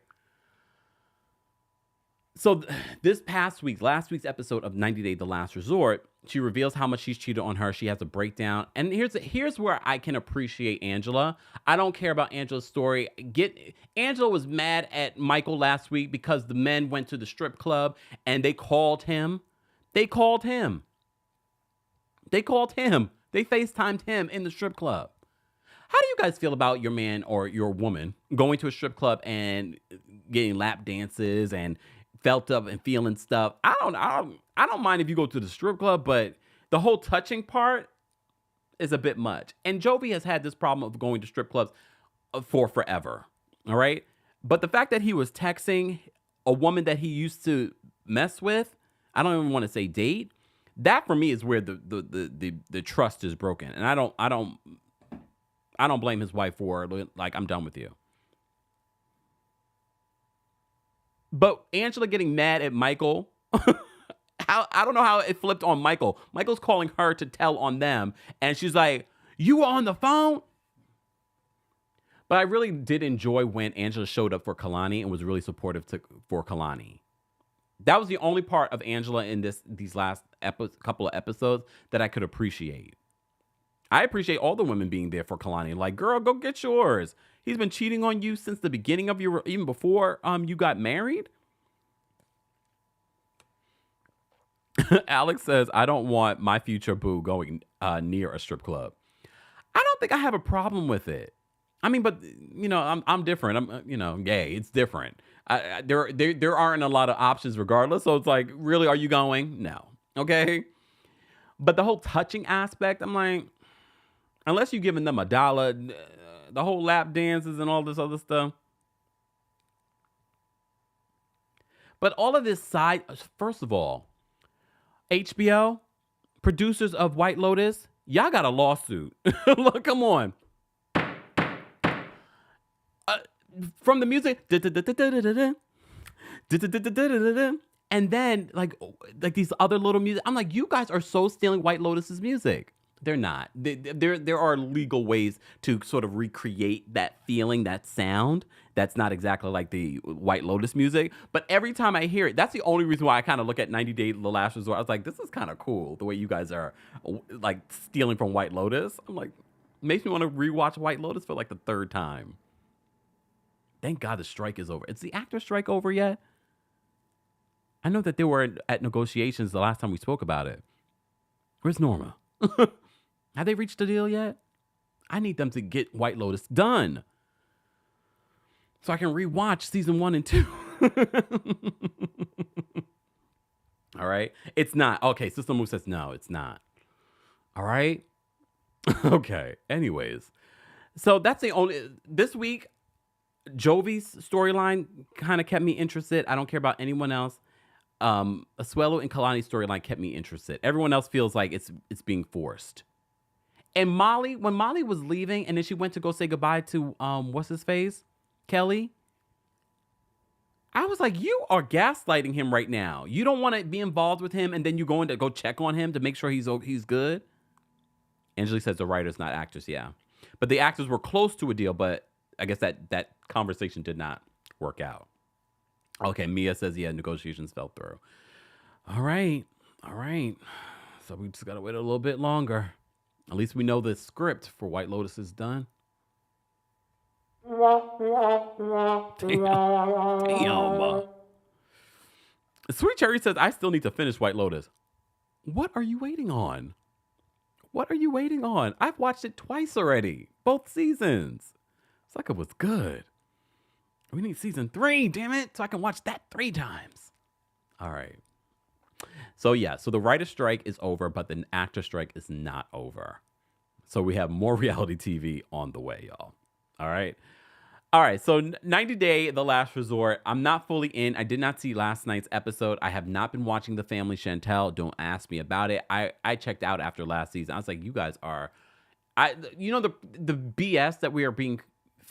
[SPEAKER 1] So this past week, last week's episode of 90 Day The Last Resort, she reveals how much she's cheated on her. She has a breakdown. And here's where I can appreciate Angela. I don't care about Angela's story. Angela was mad at Michael last week because the men went to the strip club and they called him. They FaceTimed him in the strip club. How do you guys feel about your man or your woman going to a strip club and getting lap dances and felt up and feeling stuff? I don't mind if you go to the strip club, but the whole touching part is a bit much. And Jovi has had this problem of going to strip clubs for forever. All right. But the fact that he was texting a woman that he used to mess with, I don't even want to say date. That for me is where the trust is broken. And I don't blame his wife for it. Like, I'm done with you. But Angela getting mad at Michael, I don't know how it flipped on Michael. Michael's calling her to tell on them. And she's like, you were on the phone? But I really did enjoy when Angela showed up for Kalani and was really supportive for Kalani. That was the only part of Angela in these last couple of episodes that I could appreciate. I appreciate all the women being there for Kalani. Like, girl, go get yours. He's been cheating on you since the beginning of even before you got married. Alex says, I don't want my future boo going near a strip club. I don't think I have a problem with it. I mean, but I'm different. I'm gay. It's different. There aren't a lot of options regardless. So it's like, really, are you going? No. Okay. But the whole touching aspect, I'm like, unless you're giving them $1, the whole lap dances and all this other stuff. But all of this side, first of all, HBO, producers of White Lotus, y'all got a lawsuit. Look, come on. From the music, and then like these other little music, I'm like, you guys are so stealing White Lotus's music. They're not. There are legal ways to sort of recreate that feeling, that sound. That's not exactly like the White Lotus music. But every time I hear it, that's the only reason why I kind of look at 90 Day The Last Resort. I was like, this is kind of cool, the way you guys are like stealing from White Lotus. I'm like, makes me want to rewatch White Lotus for like the third time. Thank God the strike is over. Is the actor strike over yet? I know that they were at negotiations the last time we spoke about it. Where's Norma? Have they reached a deal yet? I need them to get White Lotus done so I can rewatch season 1 and 2. All right. It's not. Okay. Sister Moo says, no, it's not. All right. Okay. Anyways. So that's the only, this week, Jovi's storyline kind of kept me interested. I don't care about anyone else. Asuelo and Kalani's storyline kept me interested. Everyone else feels like it's being forced. And Molly, when Molly was leaving and then she went to go say goodbye to what's his face? Kelly. I was like, you are gaslighting him right now. You don't want to be involved with him and then you're going to go check on him to make sure he's good. Angela says the writers, not actors, yeah. But the actors were close to a deal, but I guess that conversation did not work out. Okay, Mia says, yeah, negotiations fell through. All right. So we just got to wait a little bit longer. At least we know the script for White Lotus is done. Damn. Sweet Cherry says, I still need to finish White Lotus. What are you waiting on? I've watched it twice already. Both seasons. It's like it was good. We need season 3, damn it, so I can watch that 3 times. All right. So the writer strike is over, but the actor strike is not over. So we have more reality TV on the way, y'all. All right. So 90 Day, The Last Resort. I'm not fully in. I did not see last night's episode. I have not been watching The Family Chantel. Don't ask me about it. I checked out after last season. I was like, you guys are, the BS that we are being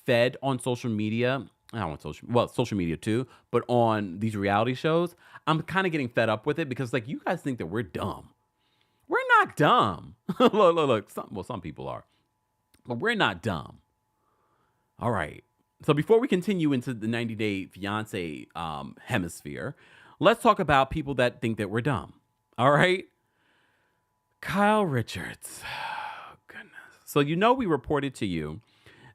[SPEAKER 1] fed on social media. I don't want social media too, but on these reality shows, I'm kind of getting fed up with it because like you guys think that we're dumb. We're not dumb. Look. Some people are, but we're not dumb. All right. So before we continue into the 90 Day Fiancé hemisphere, let's talk about people that think that we're dumb. All right. Kyle Richards. Oh, goodness. So, we reported to you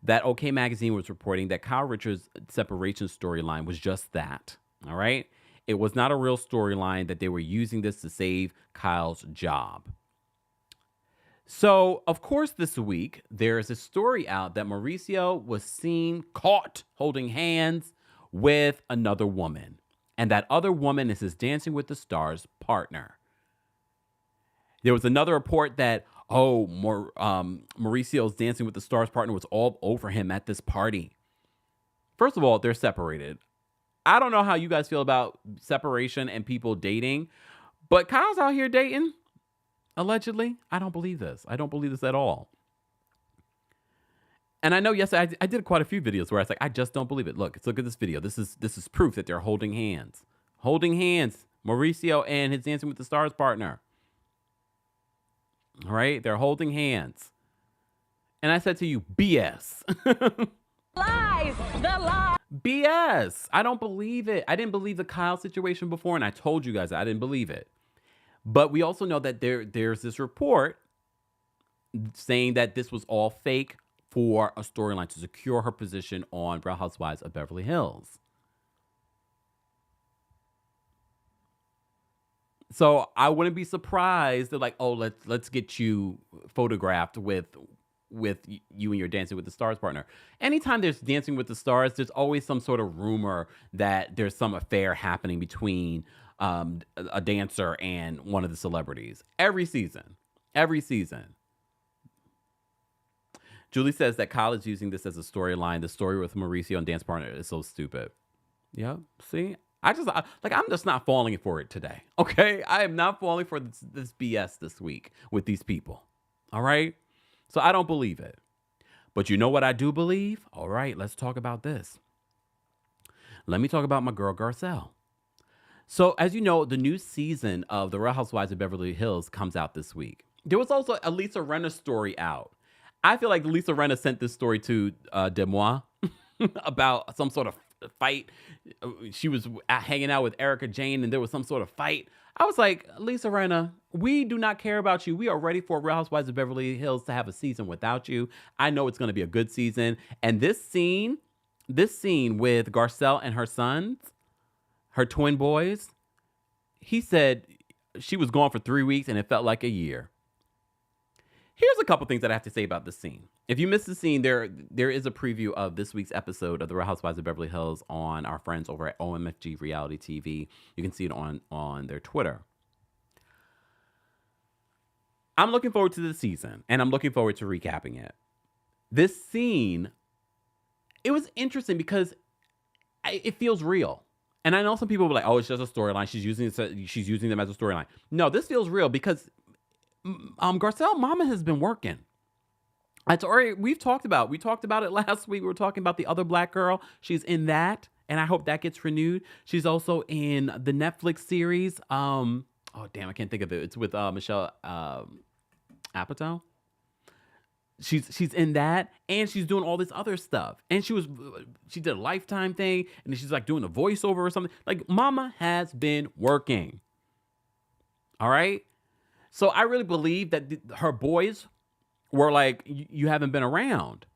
[SPEAKER 1] that OK Magazine was reporting that Kyle Richards' separation storyline was just that. All right. It was not a real storyline, that they were using this to save Kyle's job. So, of course, this week, there is a story out that Mauricio was seen caught holding hands with another woman. And that other woman is his Dancing with the Stars partner. There was another report that, Mauricio's Dancing with the Stars partner was all over him at this party. First of all, they're separated. I don't know how you guys feel about separation and people dating, but Kyle's out here dating, allegedly. I don't believe this. I don't believe this at all. And I know, yes, I did quite a few videos where I was like, I just don't believe it. Look at this video. This is proof that they're holding hands. Holding hands. Mauricio and his Dancing with the Stars partner. All right? They're holding hands. And I said to you, BS.
[SPEAKER 3] Lies. The lie.
[SPEAKER 1] BS. I don't believe it. I didn't believe the Kyle situation before, and I told you guys I didn't believe it. But we also know that there's this report saying that this was all fake for a storyline to secure her position on Real Housewives of Beverly Hills. So I wouldn't be surprised. They're like, oh, let's get you photographed with you and your Dancing with the Stars partner. Anytime there's Dancing with the Stars, there's always some sort of rumor that there's some affair happening between a dancer and one of the celebrities. Every season. Julie says that Kyle is using this as a storyline. The story with Mauricio and dance partner is so stupid. Yeah, see? I'm just not falling for it today. Okay? I am not falling for this BS this week with these people. All right? So I don't believe it. But you know what I do believe? All right, let's talk about this. Let me talk about my girl Garcelle. So as you know, the new season of The Real Housewives of Beverly Hills comes out this week. There was also a Lisa Rinna story out. I feel like Lisa Rinna sent this story to Demois about some sort of fight. She was hanging out with Erica Jane and there was some sort of fight. I was like, Lisa Rinna, we do not care about you. We are ready for Real Housewives of Beverly Hills to have a season without you. I know it's going to be a good season. And this scene with Garcelle and her sons, her twin boys, he said she was gone for 3 weeks and it felt like a year. Here's a couple things that I have to say about this scene. If you missed the scene, there is a preview of this week's episode of The Real Housewives of Beverly Hills on our friends over at OMFG Reality TV. You can see it on their Twitter. I'm looking forward to the season, and I'm looking forward to recapping it. This scene, it was interesting because it feels real. And I know some people were like, oh, it's just a storyline. She's using them as a storyline. No, this feels real because Garcelle mama has been working. We talked about it last week. We were talking about the other black girl. She's in that, and I hope that gets renewed. She's also in the Netflix series. Oh damn, I can't think of it. It's with Michelle Apatow. She's in that, and she's doing all this other stuff. And she did a Lifetime thing, and then she's like doing a voiceover or something. Like mama has been working. All right. So I really believe that her boys were like, you haven't been around.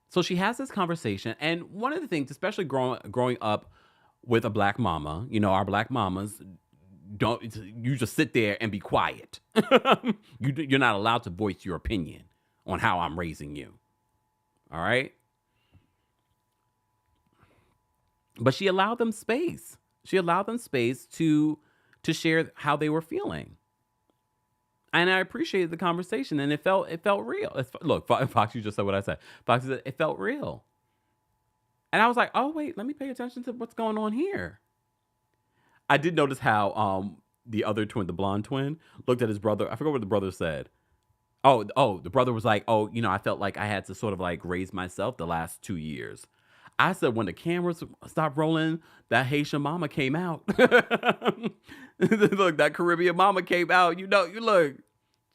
[SPEAKER 1] So she has this conversation. And one of the things, especially growing up with a black mama, our black mamas, you just sit there and be quiet. You're not allowed to voice your opinion on how I'm raising you. All right. But she allowed them space. She allowed them space to share how they were feeling. And I appreciated the conversation, and it felt real. Look, Fox, you just said what I said. Fox said it felt real. And I was like, oh, wait, let me pay attention to what's going on here. I did notice how the other twin, the blonde twin, looked at his brother. I forgot what the brother said. Oh, the brother was like, I felt like I had to sort of like raise myself the last 2 years. I said, when the cameras stopped rolling, that Haitian mama came out. Look, that Caribbean mama came out. You look.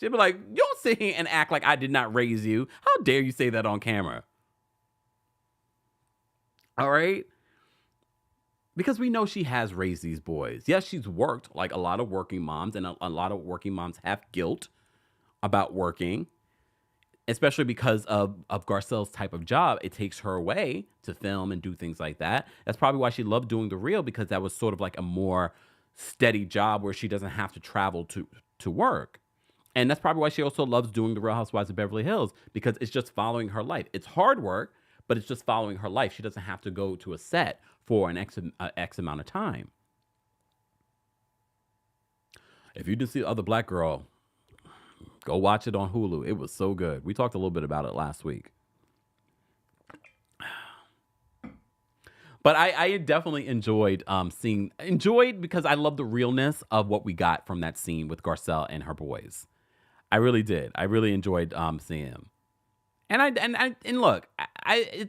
[SPEAKER 1] She'd be like, you don't sit here and act like I did not raise you. How dare you say that on camera? All right. because we know she has raised these boys. Yes, she's worked like a lot of working moms, and a lot of working moms have guilt about working, especially because of Garcelle's type of job. It takes her away to film and do things like that. That's probably why she loved doing The Real, because that was sort of like a more steady job where she doesn't have to travel to work. And that's probably why she also loves doing The Real Housewives of Beverly Hills, because it's just following her life. It's hard work, but it's just following her life. She doesn't have to go to a set for an X amount of time. If you didn't see The Other Black Girl, go watch it on Hulu. It was so good. We talked a little bit about it last week. But I definitely enjoyed because I love the realness of what we got from that scene with Garcelle and her boys. I really did. I really enjoyed seeing him. And look, I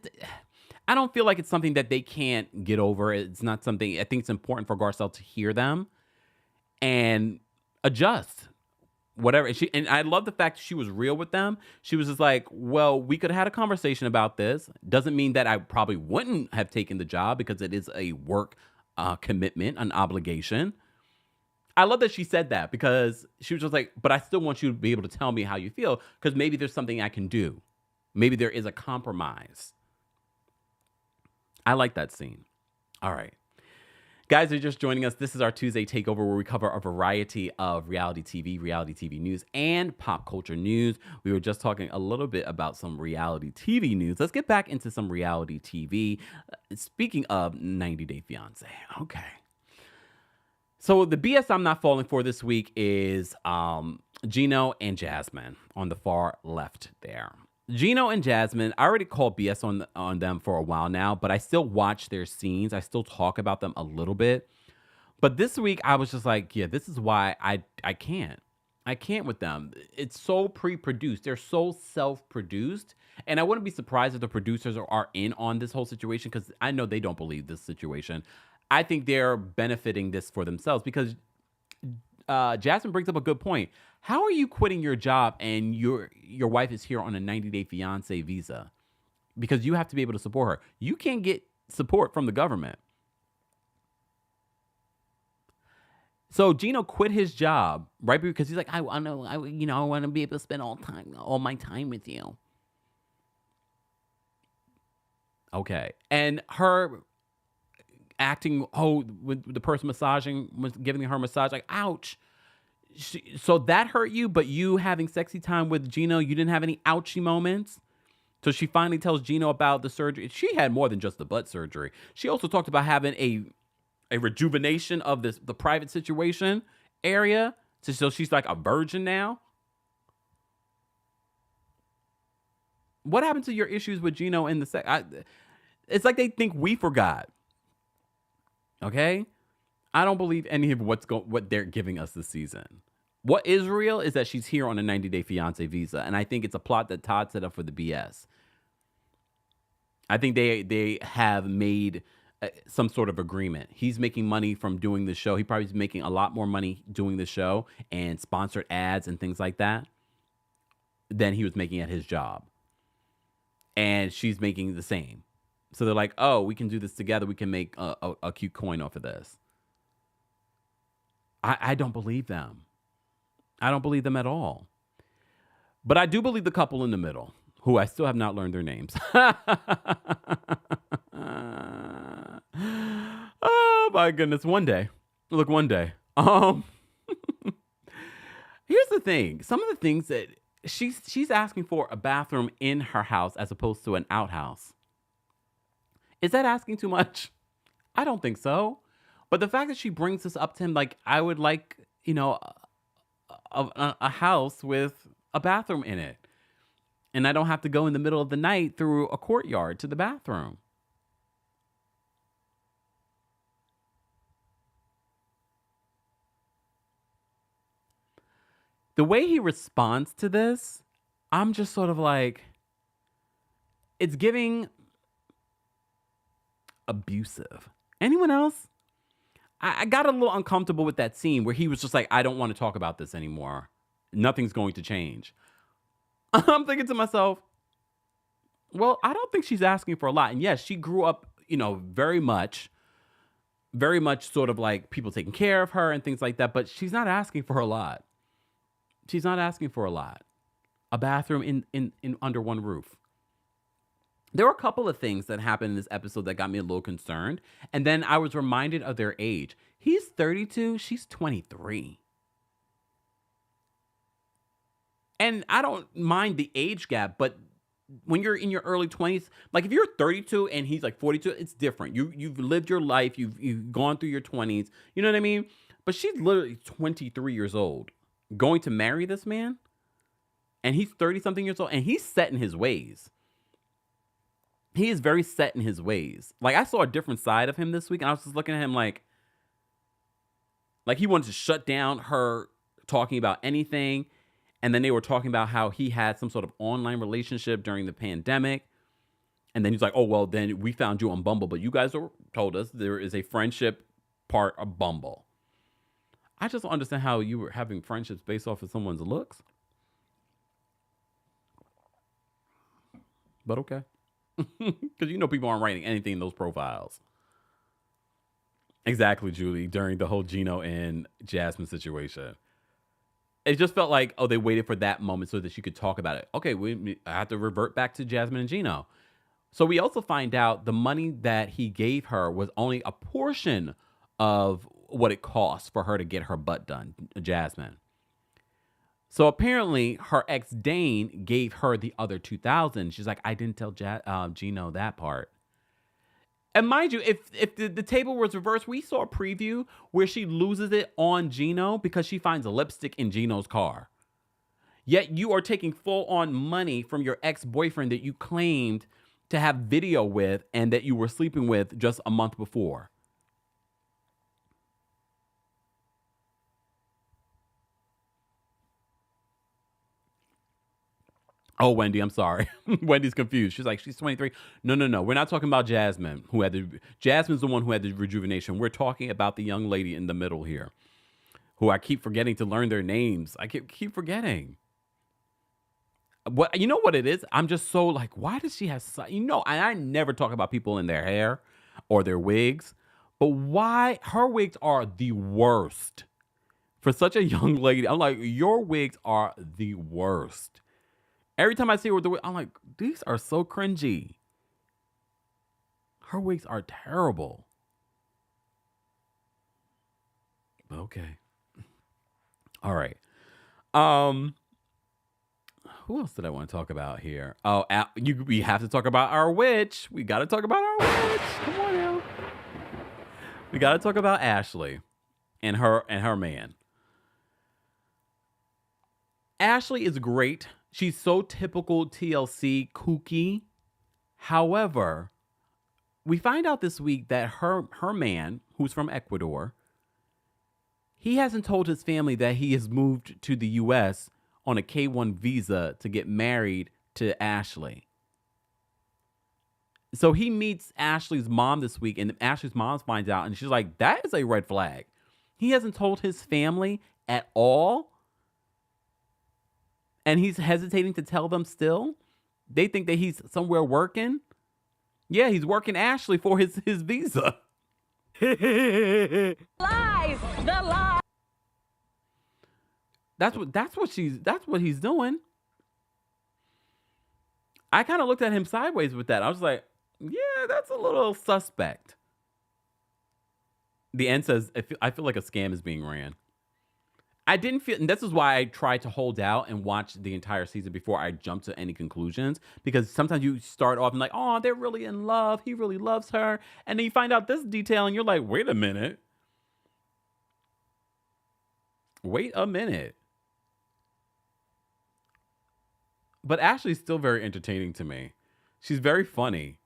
[SPEAKER 1] don't feel like it's something that they can't get over. It's not something. I think it's important for Garcelle to hear them and adjust. Whatever. And I love the fact she was real with them. She was just like, well, we could have had a conversation about this. Doesn't mean that I probably wouldn't have taken the job, because it is a work commitment, an obligation. I love that she said that, because she was just like, but I still want you to be able to tell me how you feel, because maybe there's something I can do. Maybe there is a compromise. I like that scene. All right. Guys, are just joining us. This is our Tuesday Takeover, where we cover a variety of reality TV news, and pop culture news. We were just talking a little bit about some reality TV news. Let's get back into some reality TV. Speaking of 90 Day Fiancé. Okay. So the BS I'm not falling for this week is Gino and Jasmine on the far left there. Gino and Jasmine, I already called BS on them for a while now, but I still watch their scenes. I still talk about them a little bit. But this week, I was just like, yeah, this is why I can't. I can't with them. It's so pre-produced. They're so self-produced. And I wouldn't be surprised if the producers are in on this whole situation, because I know they don't believe this situation. I think they're benefiting this for themselves, because Jasmine brings up a good point. How are you quitting your job and your wife is here on a 90-day fiancé visa? Because you have to be able to support her. You can't get support from the government. So Gino quit his job, right? Because he's like, I want to be able to spend all my time with you. Okay. And her acting, with the person giving her massage, like, ouch. So that hurt you, but you having sexy time with Gino, you didn't have any ouchy moments? So she finally tells Gino about the surgery. She had more than just the butt surgery. She also talked about having a rejuvenation of the private situation area. So she's like a virgin now. What happened to your issues with Gino in the sex? It's like they think we forgot. Okay? I don't believe any of what they're giving us this season. What is real is that she's here on a 90-day fiancé visa, and I think it's a plot that Todd set up for the BS. I think they have made some sort of agreement. He's making money from doing the show. He probably is making a lot more money doing the show and sponsored ads and things like that than he was making at his job. And she's making the same. So they're like, oh, we can do this together. We can make a cute coin off of this. I don't believe them. I don't believe them at all. But I do believe the couple in the middle, who I still have not learned their names. Oh, my goodness. One day. Look, one day. Here's the thing. Some of the things that she's asking for, a bathroom in her house as opposed to an outhouse. Is that asking too much? I don't think so. But the fact that she brings this up to him, like, I would like, a house with a bathroom in it. And I don't have to go in the middle of the night through a courtyard to the bathroom. The way he responds to this, I'm just sort of like, it's giving abusive. Anyone else? I got a little uncomfortable with that scene where he was just like, I don't want to talk about this anymore. Nothing's going to change. I'm thinking to myself, well, I don't think she's asking for a lot. And yes, she grew up, very much very much sort of like people taking care of her and things like that, but she's not asking for a lot. She's not asking for a lot. A bathroom in under one roof. There were a couple of things that happened in this episode that got me a little concerned. And then I was reminded of their age. He's 32, she's 23. And I don't mind the age gap, but when you're in your early 20s, like if you're 32 and he's like 42, it's different. You've lived your life, you've gone through your 20s, you know what I mean? But she's literally 23 years old, going to marry this man, and he's 30 something years old, and he's set in his ways. He is very set in his ways. Like, I saw a different side of him this week, and I was just looking at him like he wanted to shut down her talking about anything. And then they were talking about how he had some sort of online relationship during the pandemic. And then he's like, oh, well, then we found you on Bumble, but you guys told us there is a friendship part of Bumble. I just don't understand how you were having friendships based off of someone's looks. But okay. Because you know people aren't writing anything in those profiles. Exactly, Julie, during the whole Gino and Jasmine situation. It just felt like, oh, they waited for that moment so that she could talk about it. Okay, I have to revert back to Jasmine and Gino. So we also find out the money that he gave her was only a portion of what it cost for her to get her butt done, Jasmine. So apparently her ex Dane gave her the other $2,000. She's like, I didn't tell Gino that part. And mind you, if the table was reversed, we saw a preview where she loses it on Gino because she finds a lipstick in Gino's car. Yet you are taking full-on money from your ex-boyfriend that you claimed to have video with and that you were sleeping with just a month before. Oh, Wendy, I'm sorry. Wendy's confused. She's like, she's 23. No. We're not talking about Jasmine, Jasmine's the one who had the rejuvenation. We're talking about the young lady in the middle here, who I keep forgetting to learn their names. I keep forgetting. You know what it is? I'm just so like, why does she have, I never talk about people in their hair or their wigs, but why her wigs are the worst for such a young lady. I'm like, your wigs are the worst. Every time I see her with the wig, I'm like, these are so cringy. Her wigs are terrible. Okay. All right. Who else did I want to talk about here? Oh, we have to talk about our witch. We got to talk about our witch. Come on now. We got to talk about Ashley and her man. Ashley is great. She's so typical TLC kooky. However, we find out this week that her man, who's from Ecuador, he hasn't told his family that he has moved to the U.S. on a K-1 visa to get married to Ashley. So he meets Ashley's mom this week, and Ashley's mom finds out, and she's like, that is a red flag. He hasn't told his family at all. And he's hesitating to tell them still. They think that he's somewhere working. Yeah, he's working Ashley for his visa.
[SPEAKER 3] Lies! The lie!
[SPEAKER 1] That's what he's doing. I kind of looked at him sideways with that. I was like, yeah, that's a little suspect. The end says, I feel like a scam is being ran. I didn't feel, and this is why I tried to hold out and watch the entire season before I jump to any conclusions. Because sometimes you start off and like, oh, they're really in love. He really loves her. And then you find out this detail and you're like, wait a minute. Wait a minute. But Ashley's still very entertaining to me. She's very funny.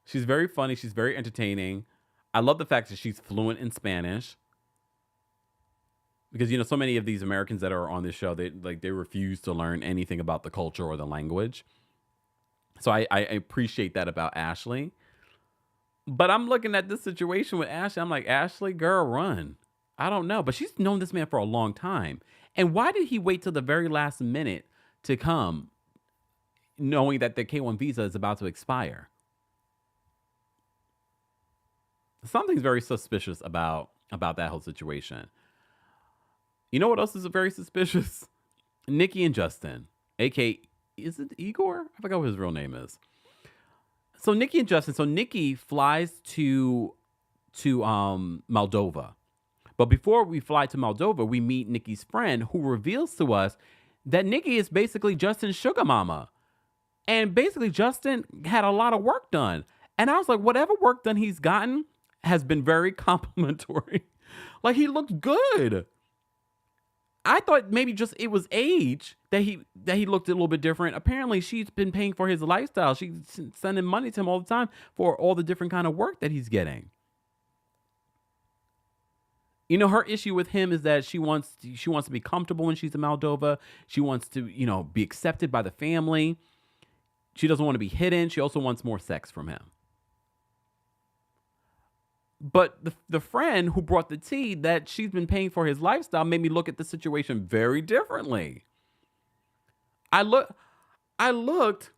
[SPEAKER 1] She's very funny. She's very entertaining. I love the fact that she's fluent in Spanish. Because, so many of these Americans that are on this show, they refuse to learn anything about the culture or the language. So I appreciate that about Ashley. But I'm looking at this situation with Ashley. I'm like, Ashley, girl, run. I don't know. But she's known this man for a long time. And why did he wait till the very last minute to come, knowing that the K-1 visa is about to expire? Something's very suspicious about that whole situation. You know what else is very suspicious? Nikki and Justin, aka, is it Igor? I forgot what his real name is. So Nikki and Justin. So Nikki flies to Moldova, but before we fly to Moldova, we meet Nikki's friend, who reveals to us that Nikki is basically Justin's sugar mama, and basically Justin had a lot of work done. And I was like, whatever work done he's gotten has been very complimentary. Like, he looked good. I thought maybe just it was age that he looked a little bit different. Apparently, she's been paying for his lifestyle. She's sending money to him all the time for all the different kind of work that he's getting. You know, her issue with him is that she wants to be comfortable when she's in Moldova. She wants to, be accepted by the family. She doesn't want to be hidden. She also wants more sex from him. But the friend who brought the tea that she's been paying for his lifestyle made me look at the situation very differently. I looked I looked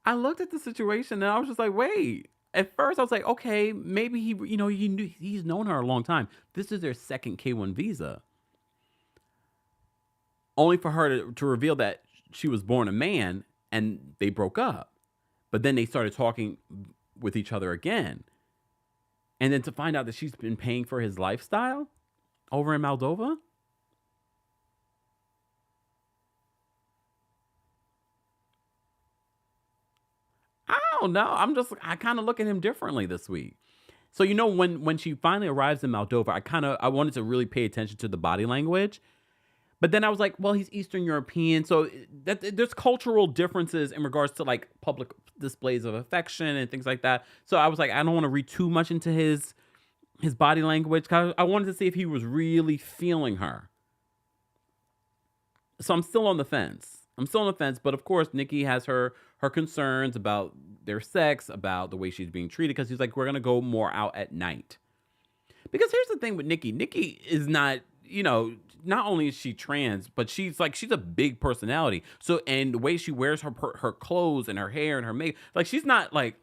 [SPEAKER 1] at the situation and I was just like, wait. At first I was like, okay, maybe he's known her a long time. This is their second K1 visa. Only for her to reveal that she was born a man and they broke up. But then they started talking with each other again. And then to find out that she's been paying for his lifestyle over in Moldova. I don't know. I kind of look at him differently this week. So, when she finally arrives in Moldova, I wanted to really pay attention to the body language. But then I was like, well, he's Eastern European. So there's cultural differences in regards to like public displays of affection and things like that. So I was like, I don't want to read too much into his body language. 'Cause I wanted to see if he was really feeling her. So I'm still on the fence. But of course, Nikki has her concerns about their sex, about the way she's being treated. Because he's like, we're going to go more out at night. Because here's the thing with Nikki. Nikki is not, not only is she trans, but she's a big personality. So, and the way she wears her clothes and her hair and her makeup, like, she's not like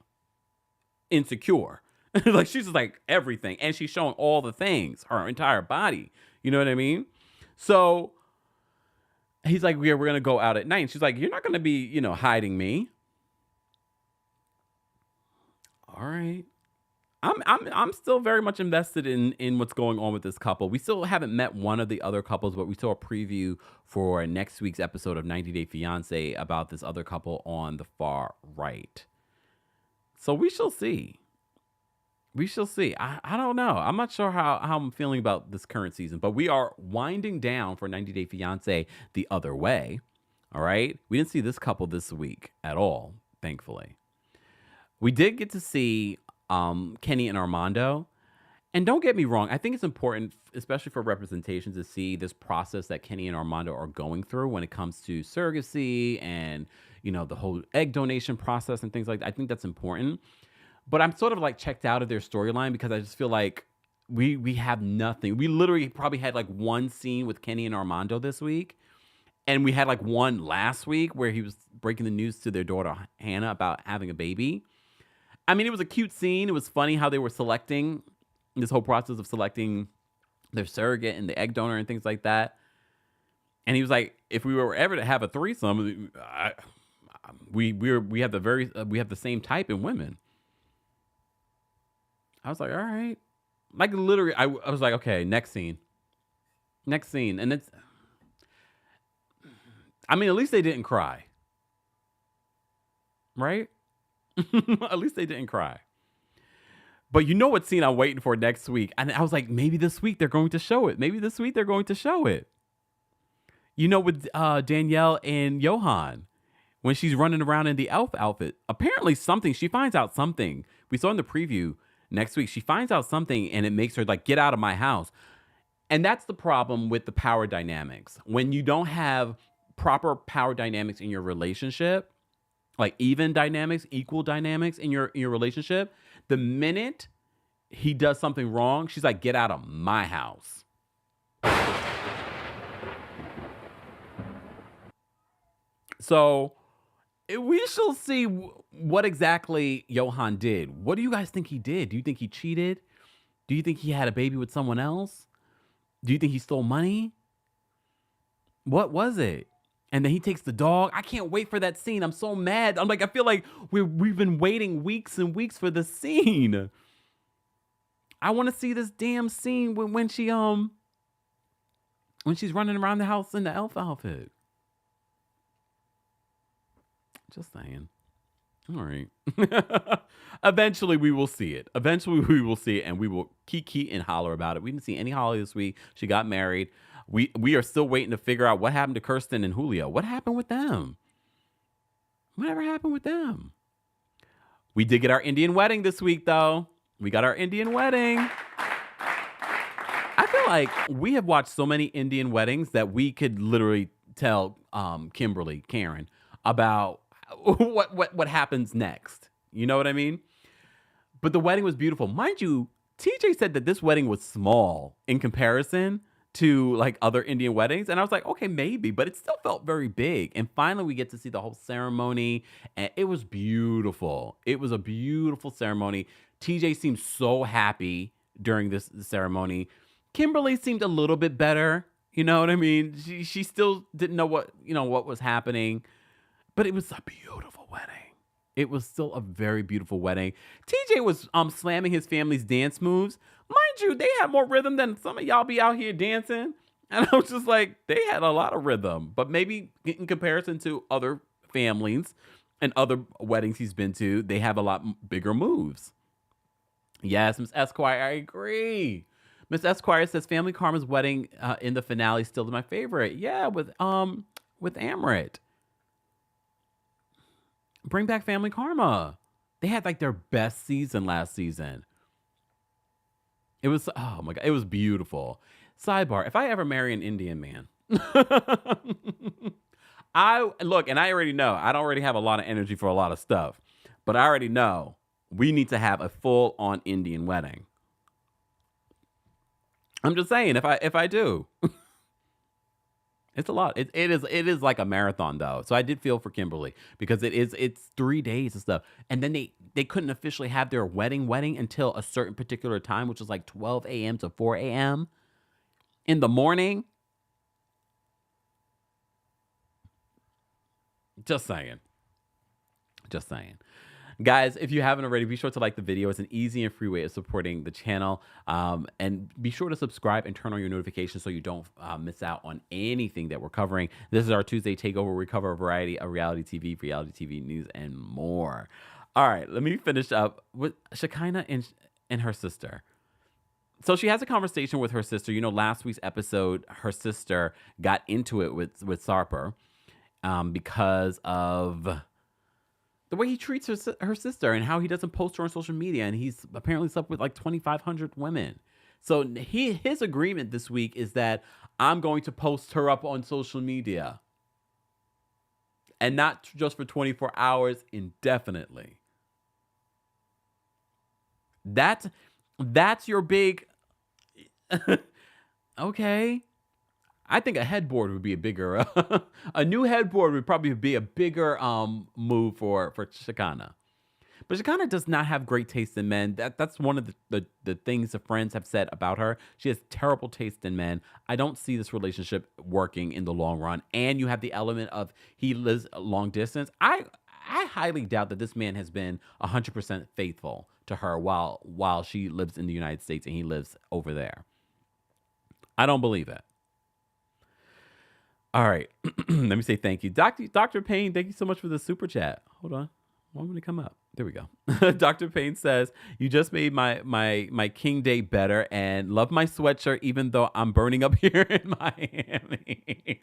[SPEAKER 1] insecure. Like, she's just like everything. And she's showing all the things, her entire body. You know what I mean? So he's like, we're going to go out at night. And she's like, you're not going to be, hiding me. All right. I'm still very much invested in what's going on with this couple. We still haven't met one of the other couples, but we saw a preview for next week's episode of 90 Day Fiance about this other couple on the far right. So we shall see. I don't know. I'm not sure how I'm feeling about this current season, but we are winding down for 90 Day Fiance The Other Way. All right. We didn't see this couple this week at all, thankfully. We did get to see Kenny and Armando. And don't get me wrong, I think it's important, especially for representation, to see this process that Kenny and Armando are going through when it comes to surrogacy and, the whole egg donation process and things like that. I think that's important. But I'm sort of like checked out of their storyline because I just feel like we have nothing. We literally probably had like one scene with Kenny and Armando this week. And we had like one last week where he was breaking the news to their daughter, Hannah, about having a baby. I mean, it was a cute scene. It was funny how they were selecting, this whole process of selecting their surrogate and the egg donor and things like that. And he was like, if we were ever to have a threesome, we have the same type in women. I was like, all right. Like, literally, I was like, okay, next scene. And it's, I mean, at least they didn't cry. Right? At least they didn't cry. But you know what scene I'm waiting for next week? And I was like, maybe this week they're going to show it. With Danielle and Johan, when she's running around in the elf outfit, apparently she finds out something. We saw in the preview next week, she finds out something and it makes her like, get out of my house. And that's the problem with the power dynamics. When you don't have proper power dynamics in your relationship, like even dynamics, equal dynamics in your relationship, the minute he does something wrong, she's like, get out of my house. So We shall see what exactly Johan did. What do you guys think he did? Do you think he cheated? Do you think he had a baby with someone else? Do you think he stole money? What was it? And then he takes the dog. I can't wait for that scene. I'm so mad. I'm like, I feel like we've been waiting weeks and weeks for the scene. I want to see this damn scene when she's running around the house in the elf outfit. Just saying. All right. Eventually we will see it. Eventually we will see it, and we will kiki and holler about it. We didn't see any Holly this week. She got married. We are still waiting to figure out what happened to Kirsten and Julio. What happened with them? Whatever happened with them? We did get our Indian wedding this week, though. We got our Indian wedding. I feel like we have watched so many Indian weddings that we could literally tell Karen, about what happens next. You know what I mean? But the wedding was beautiful. Mind you, TJ said that this wedding was small in comparison to like other Indian weddings. And I was like, okay, maybe, but it still felt very big. And finally we get to see the whole ceremony, and it was beautiful. It was a beautiful ceremony. TJ seemed so happy during this ceremony. Kimberly seemed a little bit better. You know what I mean? She still didn't know what was happening, but it was a beautiful wedding. It was still a very beautiful wedding. TJ was slamming his family's dance moves. Mind you, they had more rhythm than some of y'all be out here dancing. And I was just like, they had a lot of rhythm. But maybe in comparison to other families and other weddings he's been to, they have a lot bigger moves. Yes, Miss Esquire, I agree. Miss Esquire says Family Karma's wedding in the finale is still my favorite. Yeah, with Amrit. Bring back Family Karma. They had like their best season last season. It was, oh my God, it was beautiful. Sidebar, if I ever marry an Indian man, I already know, I don't already have a lot of energy for a lot of stuff, but I already know we need to have a full-on Indian wedding. I'm just saying, if I do. It's a lot. It is like a marathon though. So I did feel for Kimberly because it's 3 days and stuff. And then they couldn't officially have their wedding until a certain particular time, which was like 12 a.m. to 4 a.m. in the morning. Just saying. Guys, if you haven't already, be sure to like the video. It's an easy and free way of supporting the channel. And be sure to subscribe and turn on your notifications so you don't miss out on anything that we're covering. This is our Tuesday Takeover, where we cover a variety of reality TV news, and more. All right, let me finish up with Shekinah and her sister. So she has a conversation with her sister. You know, last week's episode, her sister got into it with Sarper because of the way he treats her sister and how he doesn't post her on social media. And he's apparently slept with like 2,500 women. So his agreement this week is that I'm going to post her up on social media. And not just for 24 hours, indefinitely. That's your big... Okay. I think a headboard would be a bigger, a new headboard would probably be a bigger move for Shekinah. But Shekinah does not have great taste in men. That's one of the things the friends have said about her. She has terrible taste in men. I don't see this relationship working in the long run. And you have the element of he lives long distance. I highly doubt that this man has been 100% faithful to her while she lives in the United States and he lives over there. I don't believe it. All right. Let me say thank you. Dr. Payne, thank you so much for the super chat. Hold on. Why won't it come up? There we go. Dr. Payne says, you just made my King Day better and love my sweatshirt even though I'm burning up here in Miami.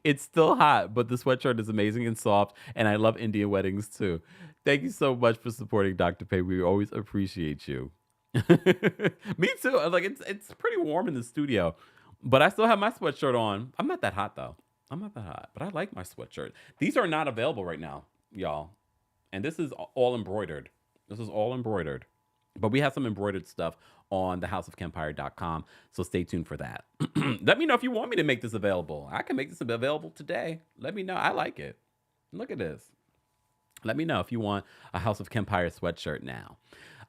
[SPEAKER 1] It's still hot, but the sweatshirt is amazing and soft, and I love Indian weddings too. Thank you so much for supporting Dr. Payne. We always appreciate you. Me too. Like it's pretty warm in the studio, but I still have my sweatshirt on. I'm not that hot though. I'm not that hot, but I like my sweatshirt. These are not available right now, y'all. And this is all embroidered. But we have some embroidered stuff on thehouseofkempire.com, so stay tuned for that. Let me know if you want me to make this available. I can make this available today. Let me know. I like it. Look at this. Let me know if you want a House of Kempire sweatshirt now.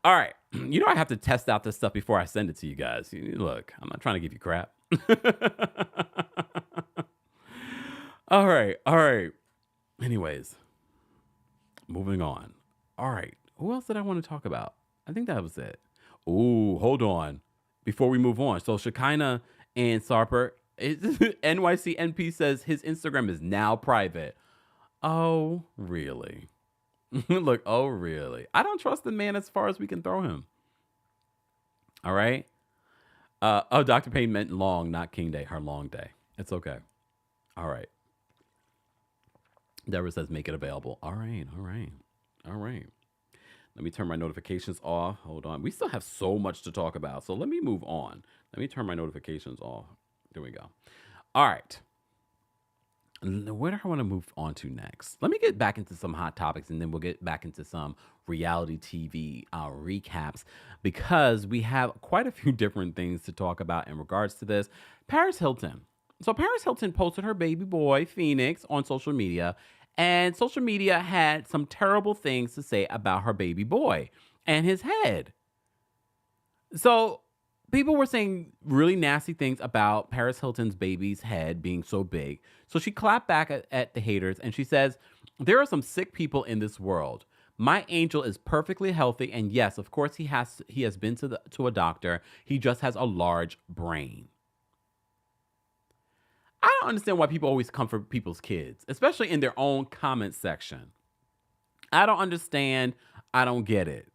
[SPEAKER 1] All right. You know, I have to test out this stuff before I send it to you guys. Look, I'm not trying to give you crap. All right. All right. Anyways, moving on. All right. Who else did I want to talk about? I think that was it. Ooh, hold on. Before we move on. So Shekinah and Sarper, NYCNP says his Instagram is now private. Oh, really? Look, oh, really? I don't trust the man as far as we can throw him. All right. Oh, Dr. Payne meant long, not King Day, her long day. It's okay. All right. Deborah says make it available. All right. All right. All right. Let me turn my notifications off. Hold on. We still have so much to talk about. So let me move on. Let me turn my notifications off. There we go. All right. Where do I want to move on to next? Let me get back into some hot topics, and then we'll get back into some reality TV recaps, because we have quite a few different things to talk about in regards to this. Paris Hilton. So Paris Hilton posted her baby boy, Phoenix, on social media, and social media had some terrible things to say about her baby boy and his head. So people were saying really nasty things about Paris Hilton's baby's head being so big. So she clapped back at the haters, and she says, "There are some sick people in this world. My angel is perfectly healthy, and yes, of course he has been to a doctor. He just has a large brain." I don't understand why people always come for people's kids, especially in their own comment section. I don't understand. I don't get it.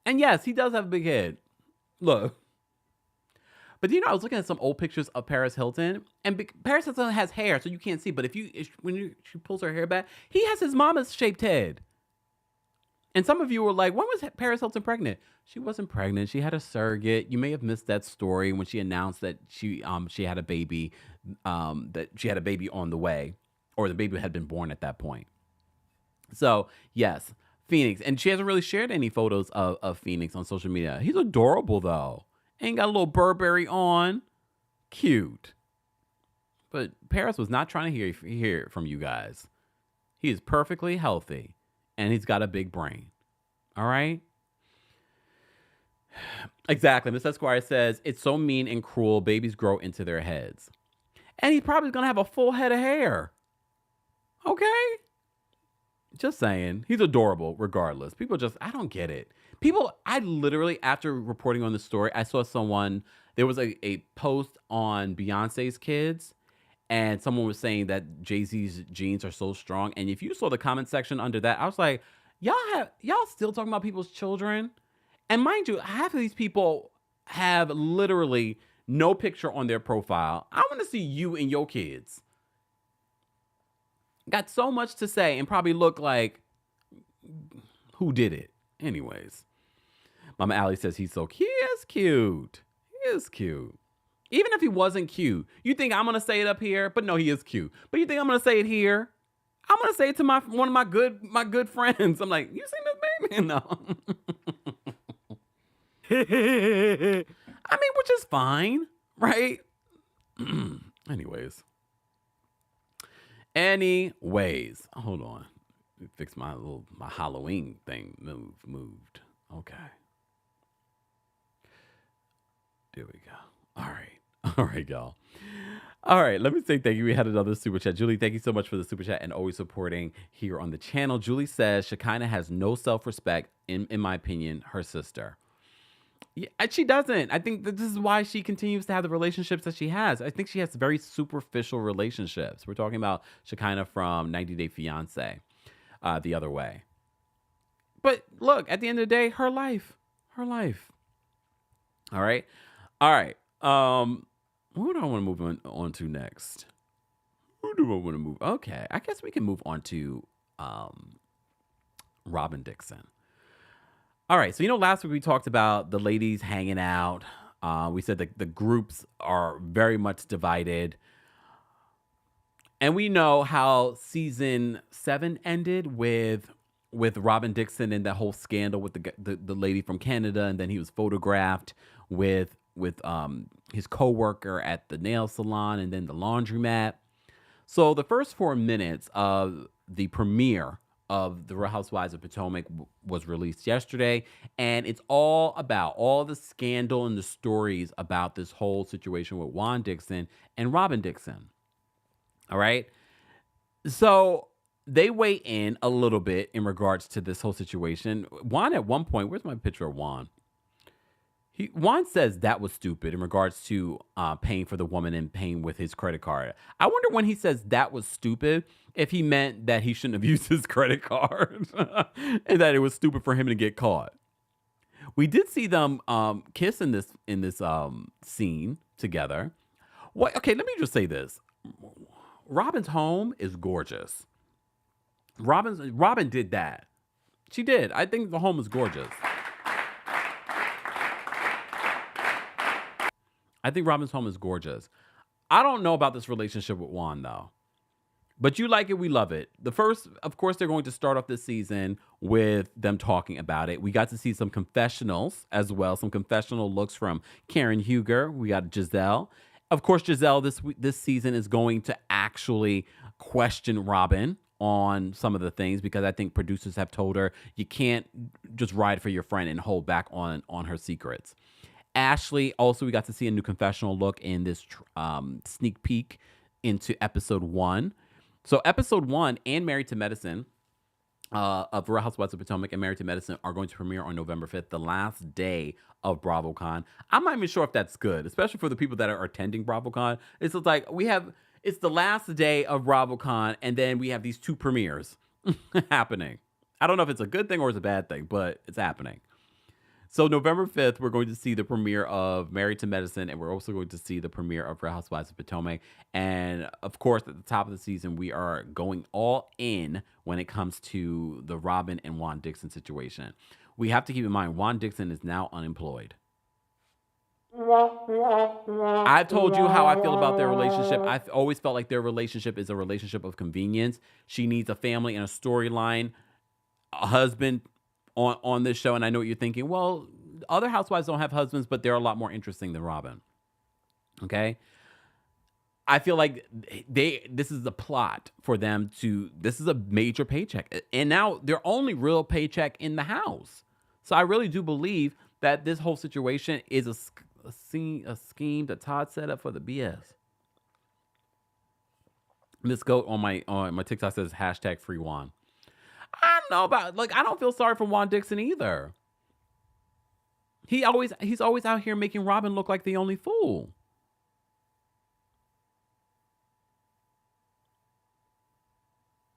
[SPEAKER 1] And yes, he does have a big head. Look. But I was looking at some old pictures of Paris Hilton, and Paris Hilton has hair, so you can't see. But when she pulls her hair back, he has his mama's shaped head. And some of you were like, when was Paris Hilton pregnant? She wasn't pregnant. She had a surrogate. You may have missed that story when she announced that she had a baby, that she had a baby on the way, or the baby had been born at that point. So, yes, Phoenix. And she hasn't really shared any photos of Phoenix on social media. He's adorable, though. Ain't got a little Burberry on. Cute. But Paris was not trying to hear it from you guys. He is perfectly healthy, and he's got a big brain. All right? Exactly. Miss Esquire says, it's so mean and cruel. Babies grow into their heads. And he's probably going to have a full head of hair. Okay? Just saying. He's adorable regardless. People I don't get it. I literally, after reporting on the story, I saw there was a post on Beyonce's kids, and someone was saying that Jay-Z's genes are so strong. And if you saw the comment section under that, I was like, y'all still talking about people's children? And mind you, half of these people have literally no picture on their profile. I want to see you and your kids. Got so much to say and probably look like who did it. Anyways, Mama Allie says he's so cute. He is cute. He is cute. Even if he wasn't cute, you think I'm gonna say it up here? But no, he is cute. But you think I'm gonna say it here? I'm gonna say it to one of my good friends. I'm like, you seen this baby? No. I mean, which is fine, right? Anyways, hold on. Fix my Halloween thing moved. Okay. There we go. All right, y'all. All right, let me say thank you. We had another super chat. Julie, thank you so much for the super chat and always supporting here on the channel. Julie says Shekinah has no self-respect, in my opinion, her sister. Yeah, she doesn't. I think that this is why she continues to have the relationships that she has. I think she has very superficial relationships. We're talking about Shekinah from 90 Day Fiancé, The Other Way. But look, at the end of the day, her life. All right. Who do I want to move on to next? Who do I want to move? Okay, I guess we can move on to Robin Dixon. All right, so last week we talked about the ladies hanging out. We said that the groups are very much divided. And we know how season 7 ended with Robin Dixon and that whole scandal with the lady from Canada, and then he was photographed with his coworker at the nail salon and then the laundromat. So the first 4 minutes of the premiere of the Real Housewives of Potomac was released yesterday, and it's all about all the scandal and the stories about this whole situation with Juan Dixon and Robin Dixon. All right. So they weigh in a little bit in regards to this whole situation. Juan, at one point, where's my picture of Juan? Juan says that was stupid in regards to paying for the woman and paying with his credit card. I wonder when he says that was stupid, if he meant that he shouldn't have used his credit card and that it was stupid for him to get caught. We did see them kiss in this scene together. What? Okay, let me just say this. Robin's home is gorgeous. Robin did that. She did. I think the home is gorgeous. I think Robin's home is gorgeous. I don't know about this relationship with Juan, though. But you like it, we love it. The first, of course, they're going to start off this season with them talking about it. We got to see some confessionals as well, some confessional looks from Karen Huger. We got Giselle. Of course, Giselle this season is going to actually question Robin on some of the things, because I think producers have told her you can't just ride for your friend and hold back on her secrets. Ashley, also, we got to see a new confessional look in this sneak peek into episode 1. So episode 1 and Married to Medicine of Real Housewives of Potomac and Married to Medicine are going to premiere on November 5th, the last day of BravoCon. I'm not even sure if that's good, especially for the people that are attending BravoCon. It's like it's the last day of BravoCon, and then we have these 2 premieres happening. I don't know if it's a good thing or it's a bad thing, but it's happening. So November 5th, we're going to see the premiere of Married to Medicine, and we're also going to see the premiere of Real Housewives of Potomac. And of course, at the top of the season, we are going all in when it comes to the Robin and Juan Dixon situation. We have to keep in mind, Juan Dixon is now unemployed. I've told you how I feel about their relationship. I've always felt like their relationship is a relationship of convenience. She needs a family and a storyline, a husband on this show. And I know what you're thinking. Well, other housewives don't have husbands, but they're a lot more interesting than Robin. Okay. I feel like this is a plot for them this is a major paycheck. And now their only real paycheck in the house. So I really do believe that this whole situation is a scheme that Todd set up for the BS. Miss Goat on my TikTok says #FreeJuan. I don't know about, I don't feel sorry for Juan Dixon either. He's always out here making Robin look like the only fool.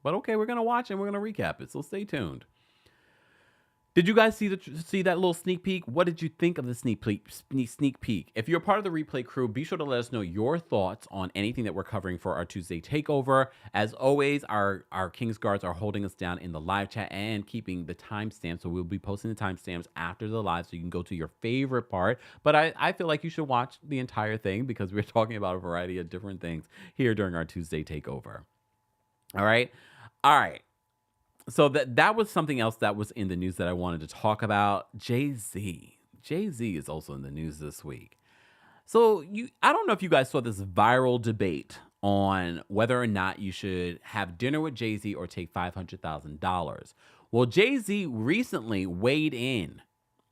[SPEAKER 1] But okay, we're gonna watch and we're gonna recap it, so stay tuned. Did you guys see that little sneak peek? What did you think of the sneak peek? If you're part of the replay crew, be sure to let us know your thoughts on anything that we're covering for our Tuesday Takeover. As always, our King's Guards are holding us down in the live chat and keeping the timestamps. So we'll be posting the timestamps after the live, so you can go to your favorite part. But I feel like you should watch the entire thing, because we're talking about a variety of different things here during our Tuesday Takeover. All right. So that was something else that was in the news that I wanted to talk about. Jay-Z is also in the news this week. So I don't know if you guys saw this viral debate on whether or not you should have dinner with Jay-Z or take $500,000. Well, Jay-Z recently weighed in.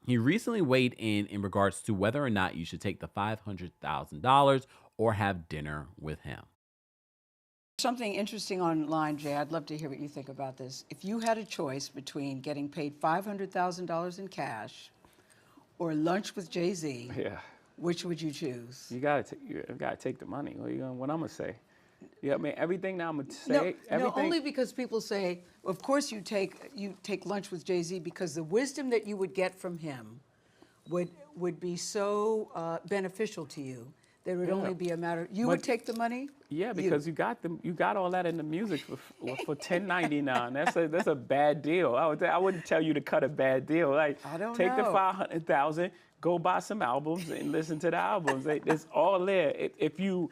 [SPEAKER 1] He recently weighed in regards to whether or not you should take the $500,000 or have dinner with him.
[SPEAKER 4] Something interesting online, Jay. I'd love to hear what you think about this. If you had a choice between getting paid $500,000 in cash or lunch with Jay-Z, which would you choose?
[SPEAKER 5] You gotta take the money. What I'm gonna say? Yeah, I mean, everything that I'm gonna say.
[SPEAKER 4] No, only because people say, of course you take lunch with Jay-Z, because the wisdom that you would get from him would be so beneficial to you. There would only be a matter. You would take the money?
[SPEAKER 5] Yeah, because you got all that in the music for $10.99. That's a bad deal. I wouldn't tell you to cut a bad deal. Like,
[SPEAKER 4] I don't
[SPEAKER 5] take
[SPEAKER 4] know.
[SPEAKER 5] the $500,000, go buy some albums and listen to the albums. It's all there. If you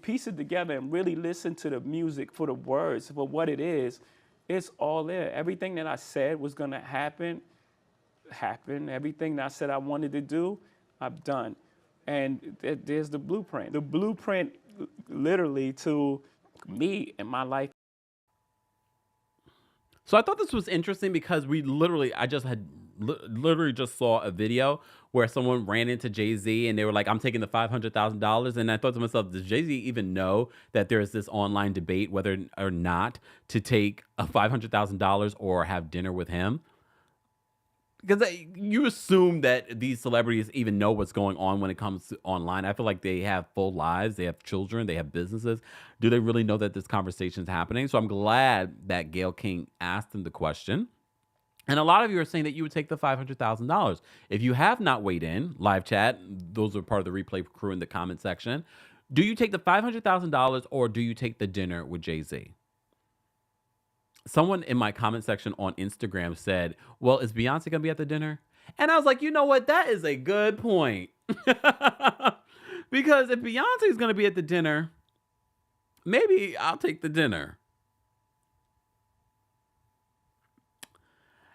[SPEAKER 5] piece it together and really listen to the music for the words, for what it is, it's all there. Everything that I said was gonna happen, happened. Everything that I said I wanted to do, I've done. And there's the blueprint. The blueprint literally to me and my life.
[SPEAKER 1] So I thought this was interesting because literally just saw a video where someone ran into Jay-Z and they were like, I'm taking the $500,000. And I thought to myself, does Jay-Z even know that there's this online debate whether or not to take a $500,000 or have dinner with him? Because you assume that these celebrities even know what's going on when it comes to online. I feel like they have full lives. They have children. They have businesses. Do they really know that this conversation is happening? So I'm glad that Gayle King asked him the question. And a lot of you are saying that you would take the $500,000. If you have not weighed in, live chat, those are part of the replay crew in the comment section. Do you take the $500,000 or do you take the dinner with Jay-Z? Someone in my comment section on Instagram said, well, is Beyonce going to be at the dinner? And I was like, you know what? That is a good point. Because if Beyonce is going to be at the dinner, maybe I'll take the dinner.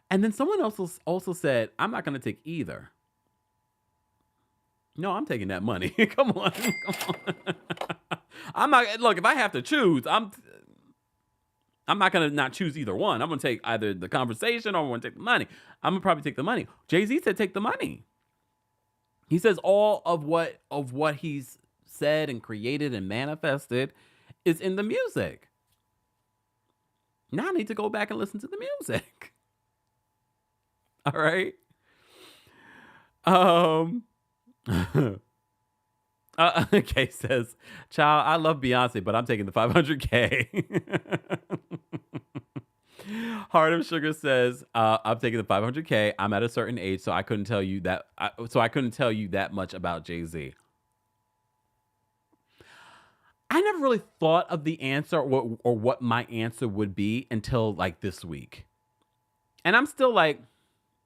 [SPEAKER 1] And then someone else also said, I'm not going to take either. No, I'm taking that money. Come on. I'm not, look, if I have to choose, I'm not going to not choose either one. I'm going to take either the conversation or I'm going to take the money. I'm going to probably take the money. Jay-Z said take the money. He says all of what he's said and created and manifested is in the music. Now I need to go back and listen to the music. All right. Okay, says, child, I love Beyonce, but I'm taking the 500K. Heart of Sugar says, I'm taking the 500K. I'm at a certain age, so I couldn't tell you that. I couldn't tell you that much about Jay-Z. I never really thought of the answer or what my answer would be until like this week. And I'm still like,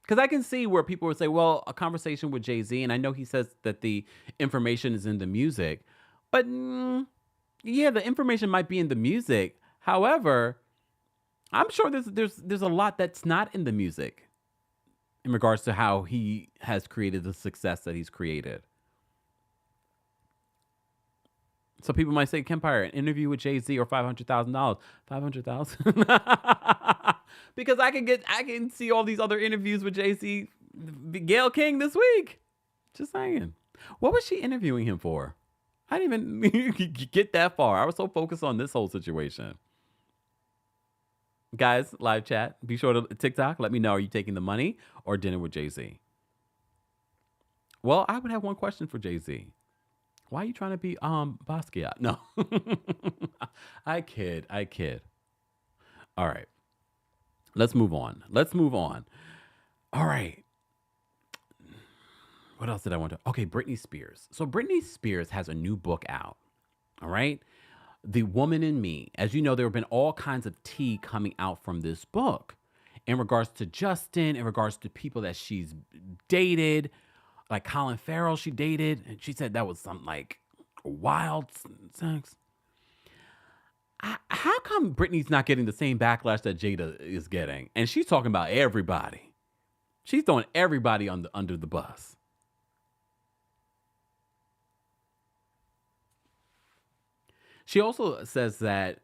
[SPEAKER 1] because I can see where people would say, well, a conversation with Jay-Z, and I know he says that the information is in the music, but yeah, the information might be in the music. However, I'm sure there's a lot that's not in the music in regards to how he has created the success that he's created. So people might say, Kempire, an interview with Jay-Z or $500,000. $500,000? Because I can see all these other interviews with Jay-Z, Gayle King this week. Just saying. What was she interviewing him for? I didn't even get that far. I was so focused on this whole situation. Guys, live chat. Be sure to TikTok. Let me know, are you taking the money or dinner with Jay-Z? Well, I would have one question for Jay-Z. Why are you trying to be Basquiat? No. I kid. All right. Let's move on. All right. What else did I want to? Okay, Britney Spears. So Britney Spears has a new book out. All right. The Woman in Me. As you know, there have been all kinds of tea coming out from this book in regards to Justin, in regards to people that she's dated. Like Colin Farrell, she dated, and she said that was some like wild sex. How come Britney's not getting the same backlash that Jada is getting? And she's talking about everybody. She's throwing everybody under the bus. She also says that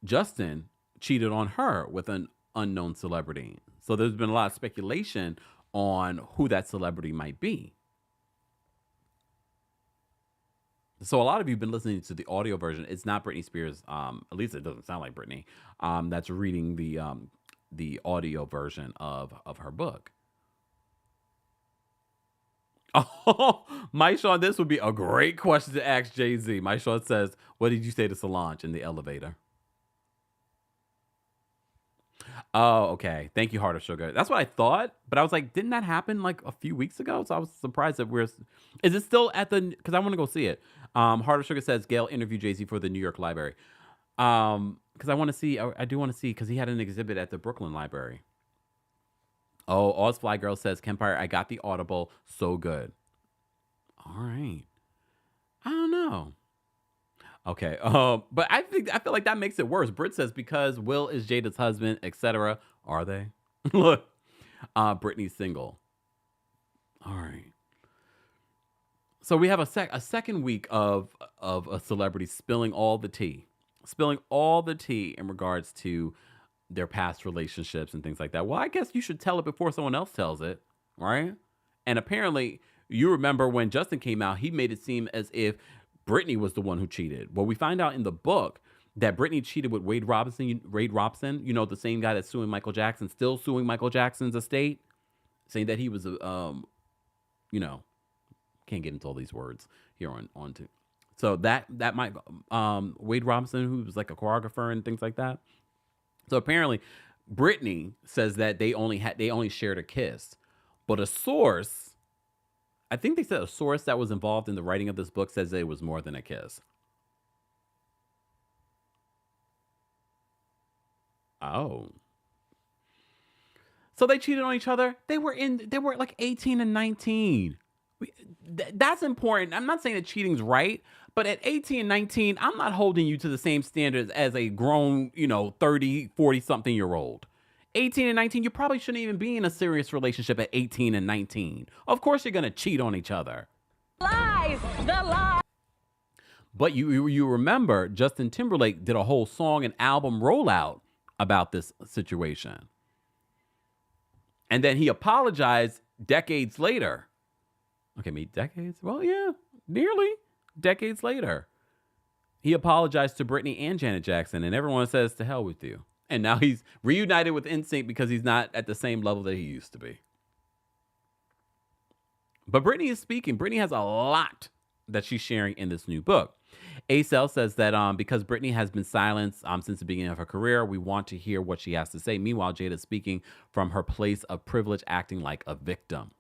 [SPEAKER 1] Justin cheated on her with an unknown celebrity. So there's been a lot of speculation on who that celebrity might be. So a lot of you have been listening to the audio version. It's not Britney Spears. At least it doesn't sound like Britney. That's reading the audio version of her book. Oh, Mike Sean, this would be a great question to ask Jay-Z. Mike Sean says, what did you say to Solange in the elevator? Oh, okay. Thank you, Heart of Sugar. That's what I thought, but I was like, didn't that happen like a few weeks ago? So I was surprised that is it still at the, because I want to go see it. Heart of Sugar says, Gayle interviewed Jay-Z for the New York Library. Because I want to see, I do want to see, because he had an exhibit at the Brooklyn Library. Oh, Ozfly Girl says, Kempire, I got the Audible. So good. All right. I don't know. Okay. But I feel like that makes it worse. Britt says, because Will is Jada's husband, etc. Are they? Look, Britney's single. All right. So we have a second week of a celebrity spilling all the tea in regards to their past relationships and things like that. Well, I guess you should tell it before someone else tells it, right? And apparently, you remember when Justin came out, he made it seem as if Britney was the one who cheated. Well, we find out in the book that Britney cheated with Wade Robson, the same guy that's suing Michael Jackson, still suing Michael Jackson's estate, saying that he was can't get into all these words here on to. So that might Wade Robson, who was like a choreographer and things like that. So apparently, Britney says that they only shared a kiss, but a source, I think they said a source that was involved in the writing of this book says that it was more than a kiss. Oh. So they cheated on each other. They were like 18 and 19. That's important. I'm not saying that cheating's right, but at 18 and 19, I'm not holding you to the same standards as a grown, 30, 40 something year old. 18 and 19, you probably shouldn't even be in a serious relationship at 18 and 19. Of course you're going to cheat on each other.
[SPEAKER 3] Lies, the lie.
[SPEAKER 1] But you remember Justin Timberlake did a whole song and album rollout about this situation. And then he apologized decades later. Okay, decades? Well, yeah, nearly decades later. He apologized to Britney and Janet Jackson, and everyone says, to hell with you. And now he's reunited with NSYNC because he's not at the same level that he used to be. But Britney is speaking. Britney has a lot that she's sharing in this new book. ACL says that because Britney has been silenced since the beginning of her career, we want to hear what she has to say. Meanwhile, Jada is speaking from her place of privilege, acting like a victim.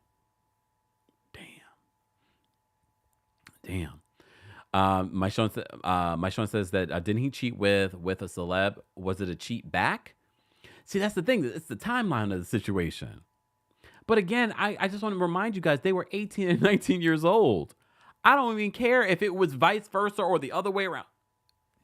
[SPEAKER 1] Damn. My Sean says that didn't he cheat with a celeb? Was it a cheat back? See, that's the thing. It's the timeline of the situation. But again, I just want to remind you guys, they were 18 and 19 years old. I don't even care if it was vice versa or the other way around.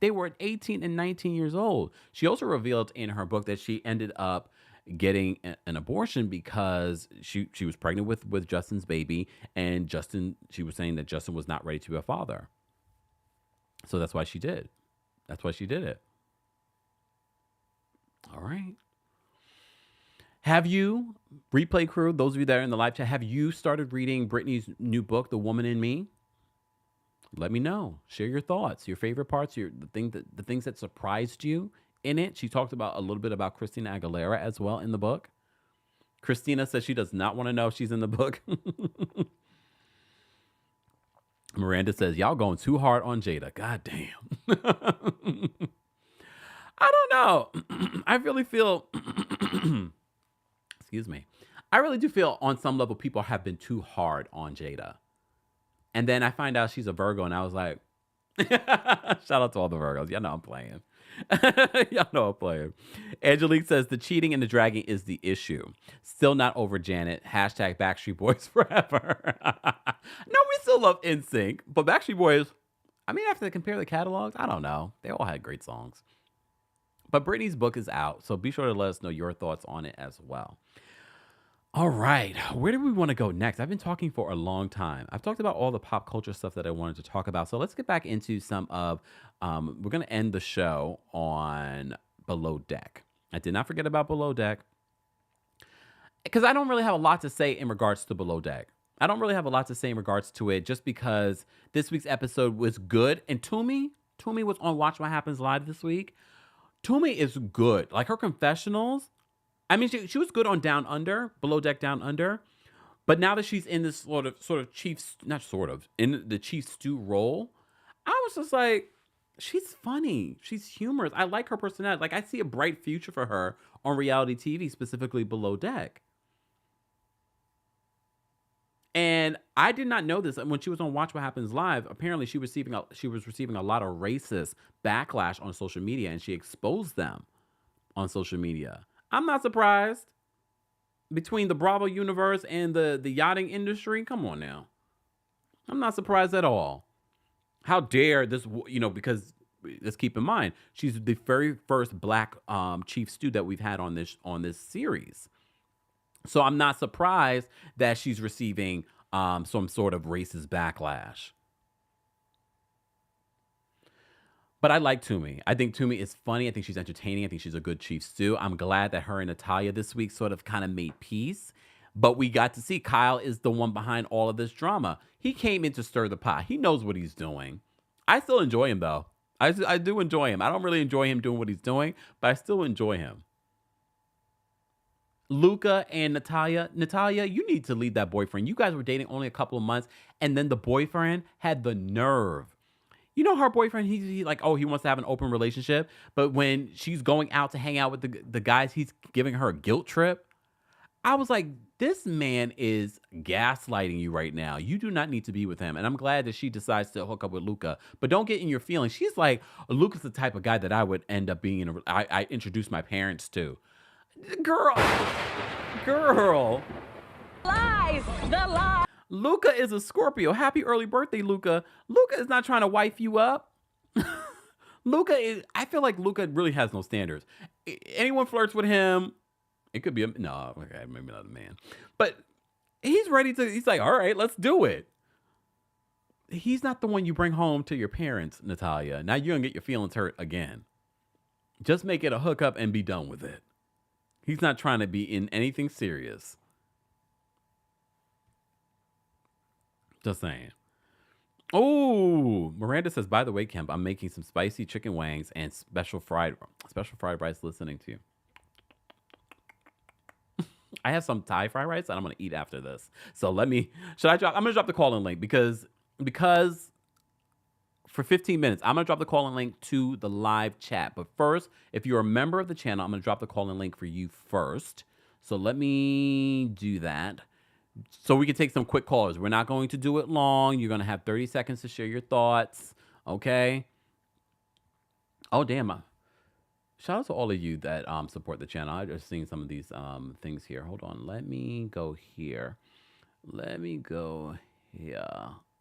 [SPEAKER 1] They were 18 and 19 years old. She also revealed in her book that she ended up getting an abortion because she was pregnant with Justin's baby, and she was saying that Justin was not ready to be a father. So that's why she did. That's why she did it. All right. Have you, replay crew, those of you that are in the live chat, have you started reading Britney's new book, The Woman in Me? Let me know. Share your thoughts, your favorite parts, the things that surprised you in it. She talked about a little bit about Christina Aguilera as well in the book. Christina says she does not want to know if she's in the book. Miranda says, y'all going too hard on Jada. God damn. I don't know. I really feel, excuse me. I really do feel on some level people have been too hard on Jada. And then I find out she's a Virgo, and I was like, shout out to all the Virgos. Y'all know I'm playing. Y'all know I'm playing. Angelique says the cheating and the dragging is the issue. Still not over Janet. Hashtag Backstreet Boys forever. No, we still love NSYNC, but Backstreet Boys, I mean, after they compare the catalogs, I don't know. They all had great songs. But Britney's book is out, so be sure to let us know your thoughts on it as well. All right, where do we want to go next? I've been talking for a long time. I've talked about all the pop culture stuff that I wanted to talk about. So let's get back into some of, we're going to end the show on Below Deck. I did not forget about Below Deck because I don't really have a lot to say in regards to Below Deck. I don't really have a lot to say in regards to it just because this week's episode was good. And Toomey was on Watch What Happens Live this week. Toomey is good. Like her confessionals, I mean, she was good on Down Under, Below Deck Down Under. But now that she's in this sort of in the Chief Stew role, I was just like, she's funny. She's humorous. I like her personality. Like, I see a bright future for her on reality TV, specifically Below Deck. And I did not know this. When she was on Watch What Happens Live, apparently she was receiving a lot of racist backlash on social media, and she exposed them on social media. I'm not surprised. Between the Bravo universe and the yachting industry, come on now. I'm not surprised at all. How dare this, because let's keep in mind, she's the very first black chief stew that we've had on this series. So I'm not surprised that she's receiving some sort of racist backlash. But I like Toomey. I think Toomey is funny. I think she's entertaining. I think she's a good chief stew. I'm glad that her and Natalia this week sort of kind of made peace. But we got to see Kyle is the one behind all of this drama. He came in to stir the pot. He knows what he's doing. I still enjoy him, though. I do enjoy him. I don't really enjoy him doing what he's doing, but I still enjoy him. Luca and Natalia. Natalia, you need to leave that boyfriend. You guys were dating only a couple of months, and then the boyfriend had the nerve. You know her boyfriend, he like, oh, he wants to have an open relationship, but when she's going out to hang out with the guys, he's giving her a guilt trip. I was like, this man is gaslighting you right now. You do not need to be with him. And I'm glad that she decides to hook up with Luca. But don't get in your feelings. She's like, Luca's the type of guy that I would end up being I introduced my parents to. Girl.
[SPEAKER 3] Lies, the lie.
[SPEAKER 1] Luca is a Scorpio. Happy early birthday, Luca. Luca is not trying to wife you up. I feel like Luca really has no standards. Anyone flirts with him, it could be no, okay, maybe not a man. But he's like, all right, let's do it. He's not the one you bring home to your parents, Natalia. Now you're going to get your feelings hurt again. Just make it a hookup and be done with it. He's not trying to be in anything serious. Just saying. Oh, Miranda says, by the way, Kemp, I'm making some spicy chicken wings and special fried rice listening to you. I have some Thai fried rice that I'm going to eat after this. So I'm going to drop the call-in link because for 15 minutes, I'm going to drop the call-in link to the live chat. But first, if you're a member of the channel, I'm going to drop the call-in link for you first. So let me do that. So we can take some quick callers. We're not going to do it long. You're going to have 30 seconds to share your thoughts. Okay? Oh, damn. Shout out to all of you that support the channel. I've just seen some of these things here. Hold on. Let me go here.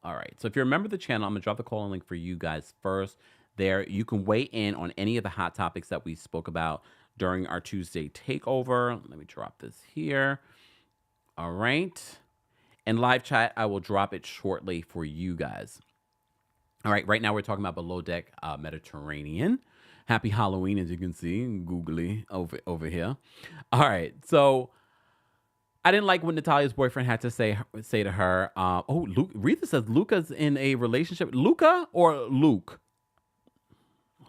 [SPEAKER 1] All right. So if you're a member of the channel, I'm going to drop the call-in link for you guys first. There, you can weigh in on any of the hot topics that we spoke about during our Tuesday Takeover. Let me drop this here. All right. And live chat, I will drop it shortly for you guys. All right. Right now, we're talking about Below Deck Mediterranean. Happy Halloween, as you can see, googly over here. All right. So I didn't like what Natalia's boyfriend had to say to her. Rita says Luca's in a relationship. Luca or Luke?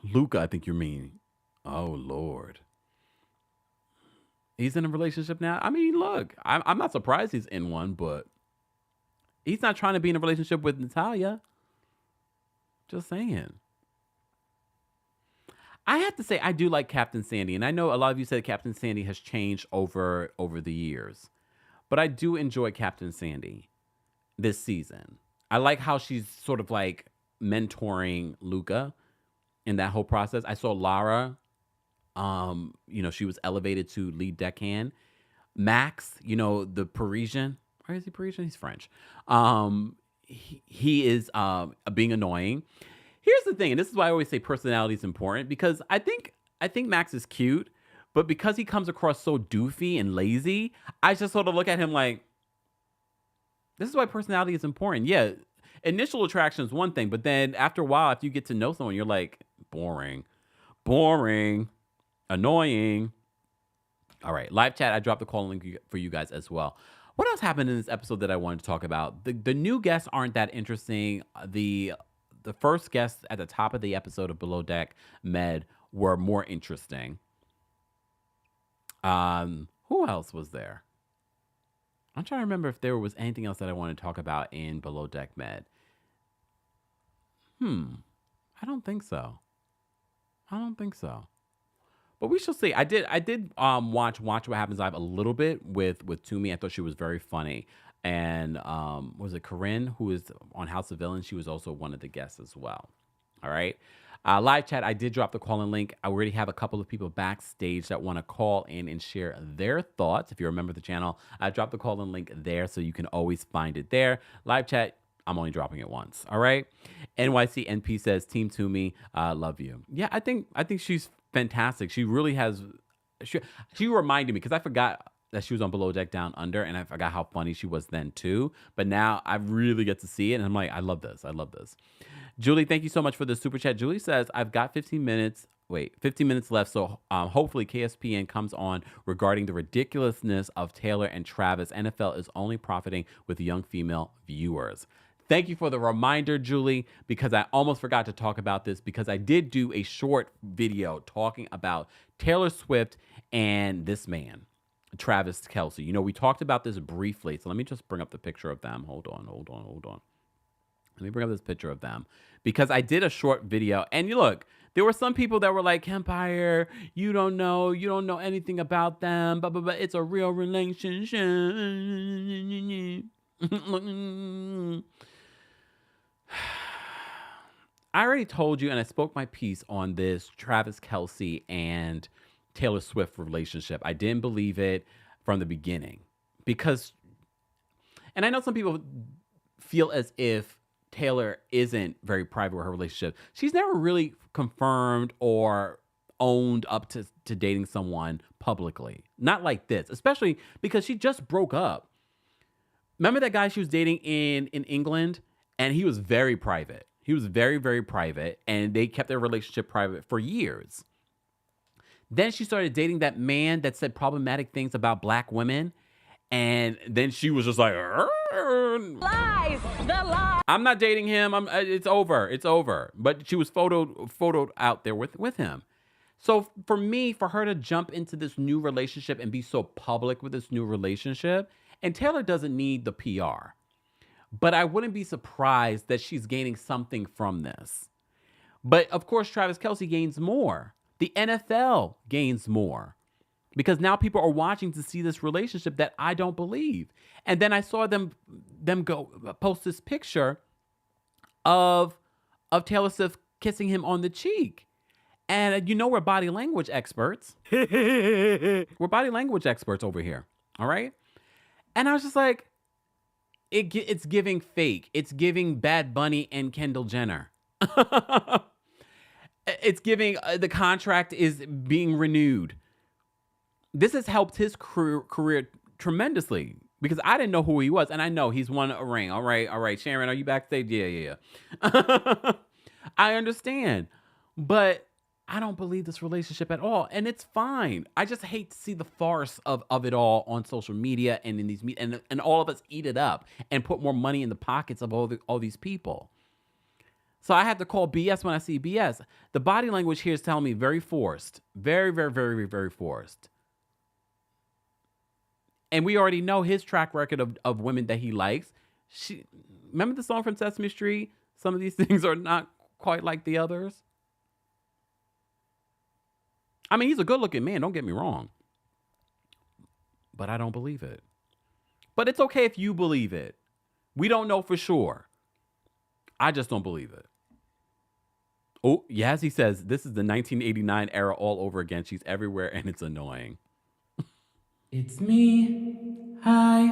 [SPEAKER 1] Luca, I think you mean. Oh, Lord. He's in a relationship now. I mean, look, I'm not surprised he's in one, but he's not trying to be in a relationship with Natalia. Just saying. I have to say, I do like Captain Sandy, and I know a lot of you said Captain Sandy has changed over the years, but I do enjoy Captain Sandy this season. I like how she's sort of like mentoring Luca in that whole process. I saw Lara. She was elevated to lead deckhand. Max, the Parisian. Or is he Parisian? He's French. He is being annoying. Here's the thing, and this is why I always say personality is important, because I think Max is cute, but because he comes across so doofy and lazy, I just sort of look at him like, this is why personality is important. Yeah, initial attraction is one thing, but then after a while, after you get to know someone, you're like, boring, annoying. All right, live chat, I dropped the call link for you guys as well. What else happened in this episode that I wanted to talk about? The new guests aren't that interesting. The first guests at the top of the episode of Below Deck Med were more interesting. Who else was there? I'm trying to remember if there was anything else that I wanted to talk about in Below Deck Med. I don't think so. But we shall see. I did watch What Happens Live a little bit with Toomey. I thought she was very funny. And was it Corinne, who is on House of Villains? She was also one of the guests as well. All right. Live chat, I did drop the call-in link. I already have a couple of people backstage that want to call in and share their thoughts. If you're a member of the channel, I dropped the call-in link there, so you can always find it there. Live chat, I'm only dropping it once. All right. NYCNP says, Team Toomey, love you. Yeah, I think she's fantastic. She really has. She reminded me, because I forgot that she was on Below Deck Down Under, and I forgot how funny she was then too. But now I really get to see it, and I'm like, I love this. Julie, thank you so much for the super chat. Julie says, I've got 15 minutes left. So hopefully KSPN comes on regarding the ridiculousness of Taylor and Travis. NFL is only profiting with young female viewers. Thank you for the reminder, Julie, because I almost forgot to talk about this because I did do a short video talking about Taylor Swift and this man, Travis Kelce. You know, we talked about this briefly. So let me just bring up the picture of them. Hold on. Let me bring up this picture of them because I did a short video. And you look, there were some people that were like, Kempire, you don't know anything about them, but it's a real relationship. I already told you, and I spoke my piece on this Travis Kelce and Taylor Swift relationship. I didn't believe it from the beginning because, and I know some people feel as if Taylor isn't very private with her relationship. She's never really confirmed or owned up to dating someone publicly. Not like this, especially because she just broke up. Remember that guy she was dating in England? And he was very private. He was very, very private. And they kept their relationship private for years. Then she started dating that man that said problematic things about black women. And then she was just like,
[SPEAKER 3] Lies! The lies!
[SPEAKER 1] I'm not dating him. It's over. But she was photoed out there with him. So for me, for her to jump into this new relationship and be so public with this new relationship, and Taylor doesn't need the PR. But I wouldn't be surprised that she's gaining something from this. But of course, Travis Kelce gains more. The NFL gains more. Because now people are watching to see this relationship that I don't believe. And then I saw them go post this picture of Taylor Swift kissing him on the cheek. And you know we're body language experts. We're body language experts over here. All right? And I was just like, it's giving fake. It's giving Bad Bunny and Kendall Jenner. It's giving the contract is being renewed. This has helped his career tremendously because I didn't know who he was. And I know he's won a ring. All right. Sharon, are you backstage? Yeah. I understand. But I don't believe this relationship at all. And it's fine. I just hate to see the farce of it all on social media and in these and all of us eat it up and put more money in the pockets of all these people. So I have to call BS when I see BS. The body language here is telling me very forced. Very, very, very, very forced. And we already know his track record of women that he likes. Remember the song from Sesame Street? Some of these things are not quite like the others. I mean, he's a good-looking man, don't get me wrong. But I don't believe it. But it's okay if you believe it. We don't know for sure. I just don't believe it. Oh, yes, he says, this is the 1989 era all over again. She's everywhere, and it's annoying. It's me. Hi.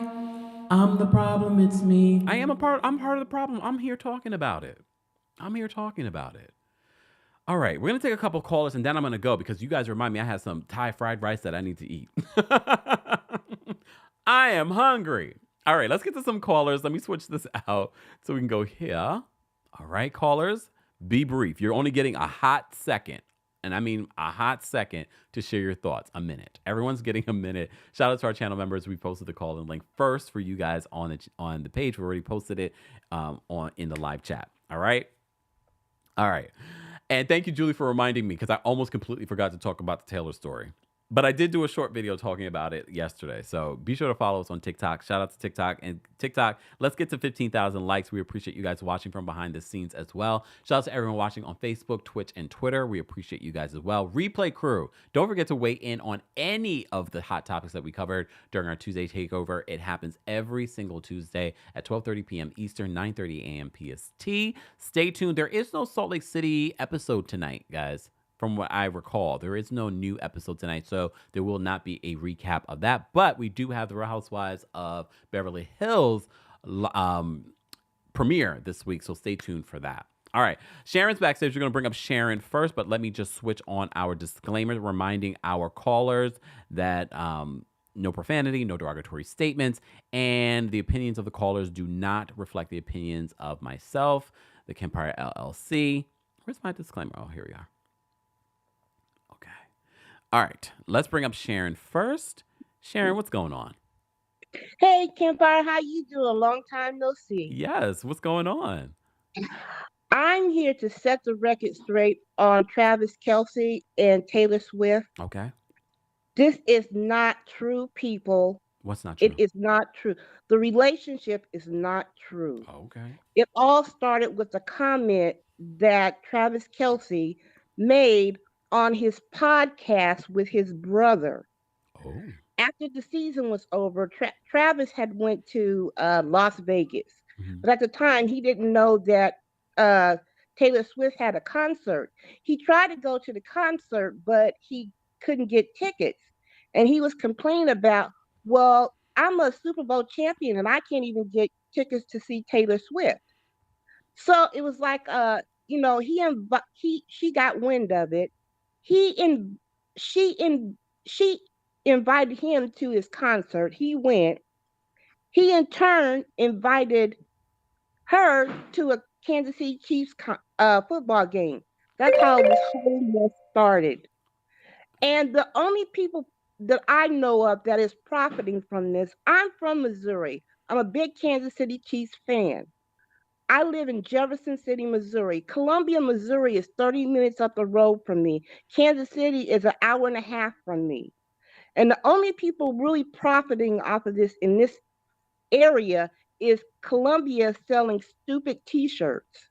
[SPEAKER 1] I'm the problem. It's me. I'm part of the problem. I'm here talking about it. All right, we're going to take a couple callers, and then I'm going to go because you guys remind me I have some Thai fried rice that I need to eat. I am hungry. All right, let's get to some callers. Let me switch this out so we can go here. All right, callers, be brief. You're only getting a hot second, and I mean a hot second to share your thoughts. A minute. Everyone's getting a minute. Shout out to our channel members. We posted the call and link first for you guys on the page. We already posted it in the live chat. All right. And thank you, Julie, for reminding me because I almost completely forgot to talk about the Taylor story. But I did do a short video talking about it yesterday. So be sure to follow us on TikTok. Shout out to TikTok. And TikTok, let's get to 15,000 likes. We appreciate you guys watching from behind the scenes as well. Shout out to everyone watching on Facebook, Twitch, and Twitter. We appreciate you guys as well. Replay crew, don't forget to weigh in on any of the hot topics that we covered during our Tuesday Takeover. It happens every single Tuesday at 12:30 p.m. Eastern, 9:30 a.m. PST. Stay tuned. There is no Salt Lake City episode tonight, guys. From what I recall, there is no new episode tonight, so there will not be a recap of that. But we do have the Real Housewives of Beverly Hills premiere this week, so stay tuned for that. All right, Sharon's backstage. We're going to bring up Sharon first, but let me just switch on our disclaimer, reminding our callers that no profanity, no derogatory statements, and the opinions of the callers do not reflect the opinions of myself, the Kempire LLC. Where's my disclaimer? Oh, here we are. Okay. All right. Let's bring up Sharon first. Sharon, what's going on?
[SPEAKER 6] Hey, Kempire, how you doing? Long time no see.
[SPEAKER 1] Yes, what's going on?
[SPEAKER 6] I'm here to set the record straight on Travis Kelce and Taylor Swift.
[SPEAKER 1] Okay.
[SPEAKER 6] This is not true, people.
[SPEAKER 1] What's not true?
[SPEAKER 6] It is not true. The relationship is not true.
[SPEAKER 1] Okay.
[SPEAKER 6] It all started with a comment that Travis Kelce made on his podcast with his brother.
[SPEAKER 1] Oh.
[SPEAKER 6] After the season was over, Travis had went to Las Vegas, but at the time he didn't know that Taylor Swift had a concert. He tried to go to the concert, but he couldn't get tickets, and he was complaining about, well, I'm a Super Bowl champion and I can't even get tickets to see Taylor Swift. So it was like, she got wind of it. She invited him to his concert. He went. He in turn invited her to a Kansas City Chiefs football game. That's how this whole mess started. And the only people that I know of that is profiting from this, I'm from Missouri. I'm a big Kansas City Chiefs fan. I live in Jefferson City, Missouri. Columbia, Missouri is 30 minutes up the road from me. Kansas City is an hour and a half from me. And the only people really profiting off of this in this area is Columbia selling stupid t-shirts.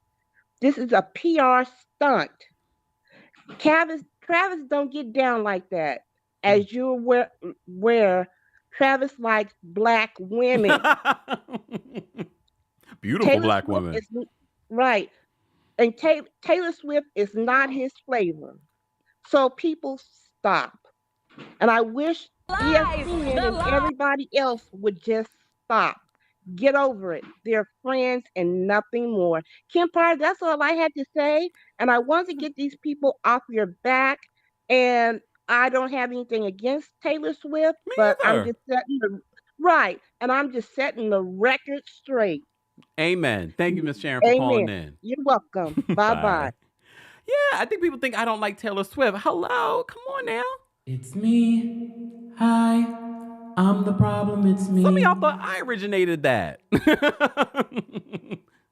[SPEAKER 6] This is a PR stunt. Travis don't get down like that. As you're aware, Travis likes black women.
[SPEAKER 1] Beautiful
[SPEAKER 6] Taylor
[SPEAKER 1] black
[SPEAKER 6] Swift
[SPEAKER 1] woman.
[SPEAKER 6] Right. And Taylor Swift is not his flavor. So people stop. And I wish ESPN and everybody else would just stop. Get over it. They're friends and nothing more. Kempire, that's all I had to say. And I want to get these people off your back. And I don't have anything against Taylor Swift, but I'm just setting the record straight.
[SPEAKER 1] Amen. Thank you, Miss Sharon, for calling in.
[SPEAKER 6] You're welcome. Bye-bye.
[SPEAKER 1] Yeah, I think people think I don't like Taylor Swift. Hello, come on now. It's me. Hi. I'm the problem. It's me. Some of y'all thought I originated that.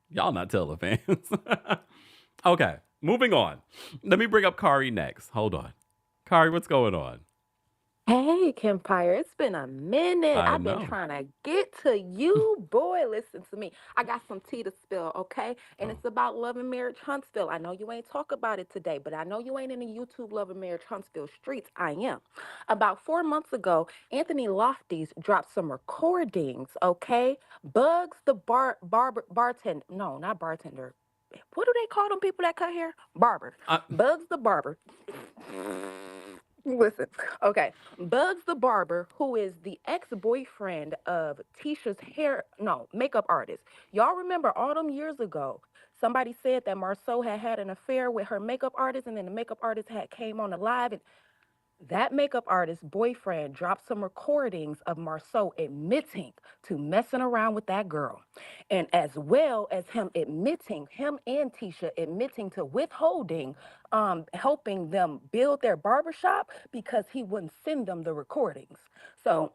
[SPEAKER 1] Y'all not Taylor fans. Okay, moving on. Let me bring up Kari next. Hold on. Kari, what's going on?
[SPEAKER 3] Hey, Kempire, it's been a minute.
[SPEAKER 1] I
[SPEAKER 3] I've been
[SPEAKER 1] know.
[SPEAKER 3] trying to get to you. Boy, listen to me. I got some tea to spill, okay? And it's about Love and Marriage Huntsville. I know you ain't talk about it today, but I know you ain't in the YouTube Love and Marriage Huntsville streets. I am. About 4 months ago, Anthony Lofty's dropped some recordings, okay? Bugs the bartender. No, not bartender. What do they call them people that cut hair? Barber. Bugs the barber. Listen, okay. Bugs the barber, who is the ex-boyfriend of Tisha's makeup artist. Y'all remember all them years ago, somebody said that Marceau had an affair with her makeup artist, and then the makeup artist had came on the live, and that makeup artist's boyfriend dropped some recordings of Marceau admitting to messing around with that girl. And as well as him and Tisha admitting to withholding, helping them build their barbershop because he wouldn't send them the recordings. So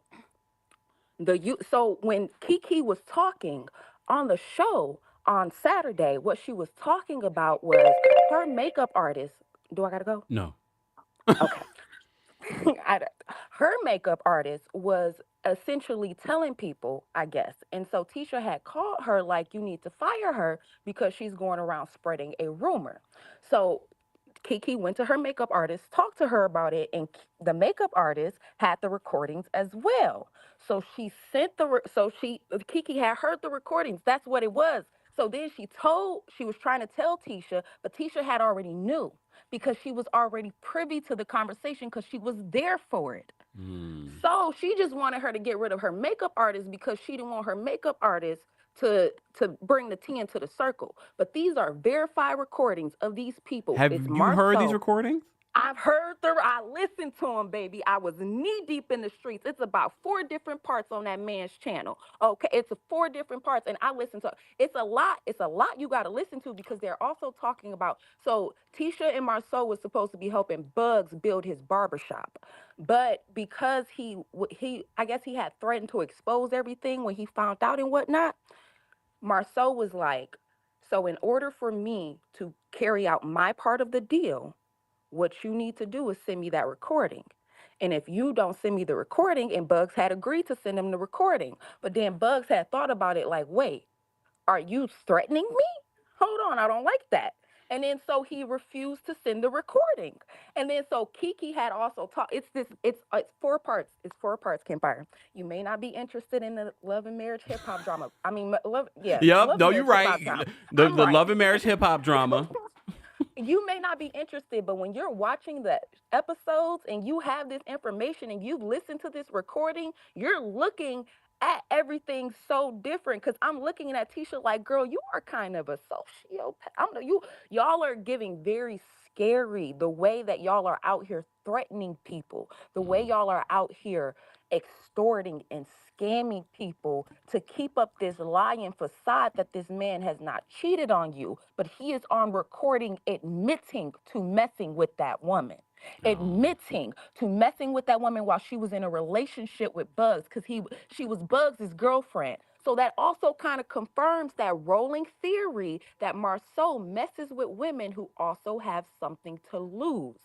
[SPEAKER 3] when Kiki was talking on the show on Saturday, what she was talking about was her makeup artist. Do I gotta go?
[SPEAKER 1] No.
[SPEAKER 3] Okay. Her makeup artist was essentially telling people, I guess. And so Tisha had called her like, you need to fire her because she's going around spreading a rumor. So Kiki went to her makeup artist, talked to her about it, and the makeup artist had the recordings as well. So Kiki had heard the recordings. That's what it was. So then she was trying to tell Tisha, but Tisha had already knew because she was already privy to the conversation because she was there for it. So she just wanted her to get rid of her makeup artist because she didn't want her makeup artist to bring the tea into the circle. But these are verified recordings of these people.
[SPEAKER 1] Have you heard these recordings?
[SPEAKER 3] I listened to him, baby. I was knee deep in the streets. It's about 4 different parts on that man's channel. Okay, it's 4 different parts, and I listened to. It's a lot. It's a lot you got to listen to because they're also talking about. So Tisha and Marceau was supposed to be helping Bugs build his barbershop, but because I guess he had threatened to expose everything when he found out and whatnot. Marceau was like, so in order for me to carry out my part of the deal, what you need to do is send me that recording. And if you don't send me the recording, and Bugs had agreed to send him the recording, but then Bugs had thought about it like, wait, are you threatening me? Hold on, I don't like that. And then so he refused to send the recording. And then so Kiki had also talked. It's 4 parts. It's 4 parts, Kempire. You may not be interested in the love and marriage hip hop drama. I mean, love, yeah.
[SPEAKER 1] Yep.
[SPEAKER 3] Love
[SPEAKER 1] No,
[SPEAKER 3] and
[SPEAKER 1] you're
[SPEAKER 3] marriage hip
[SPEAKER 1] right.
[SPEAKER 3] hop drama.
[SPEAKER 1] The
[SPEAKER 3] I'm right.
[SPEAKER 1] love and marriage hip hop drama.
[SPEAKER 3] You may not be interested, but when you're watching the episodes and you have this information and you've listened to this recording, you're looking at everything so different. Because I'm looking at Tisha like, girl, you are kind of a sociopath. Y'all are giving very scary the way that y'all are out here threatening people, the way y'all are out here extorting and scamming people to keep up this lying facade that this man has not cheated on you, but he is on recording admitting to messing with that woman. Admitting to messing with that woman while she was in a relationship with Bugs because she was Bugs' girlfriend. So that also kind of confirms that rolling theory that Marceau messes with women who also have something to lose.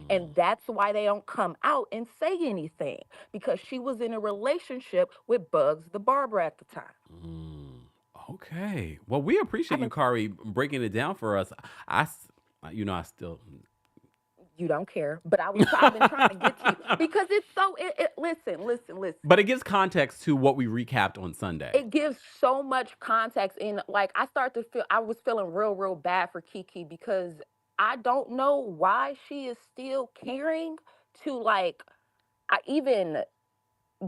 [SPEAKER 3] And that's why they don't come out and say anything because she was in a relationship with Bugs the barber at the time.
[SPEAKER 1] Okay. Well, we appreciate you, Kari, breaking it down for us. I still.
[SPEAKER 3] You don't care, but I've been trying to get to you because it's so. Listen.
[SPEAKER 1] But it gives context to what we recapped on Sunday.
[SPEAKER 3] It gives so much context, and like I was feeling real bad for Kiki because I don't know why she is still caring to like. I even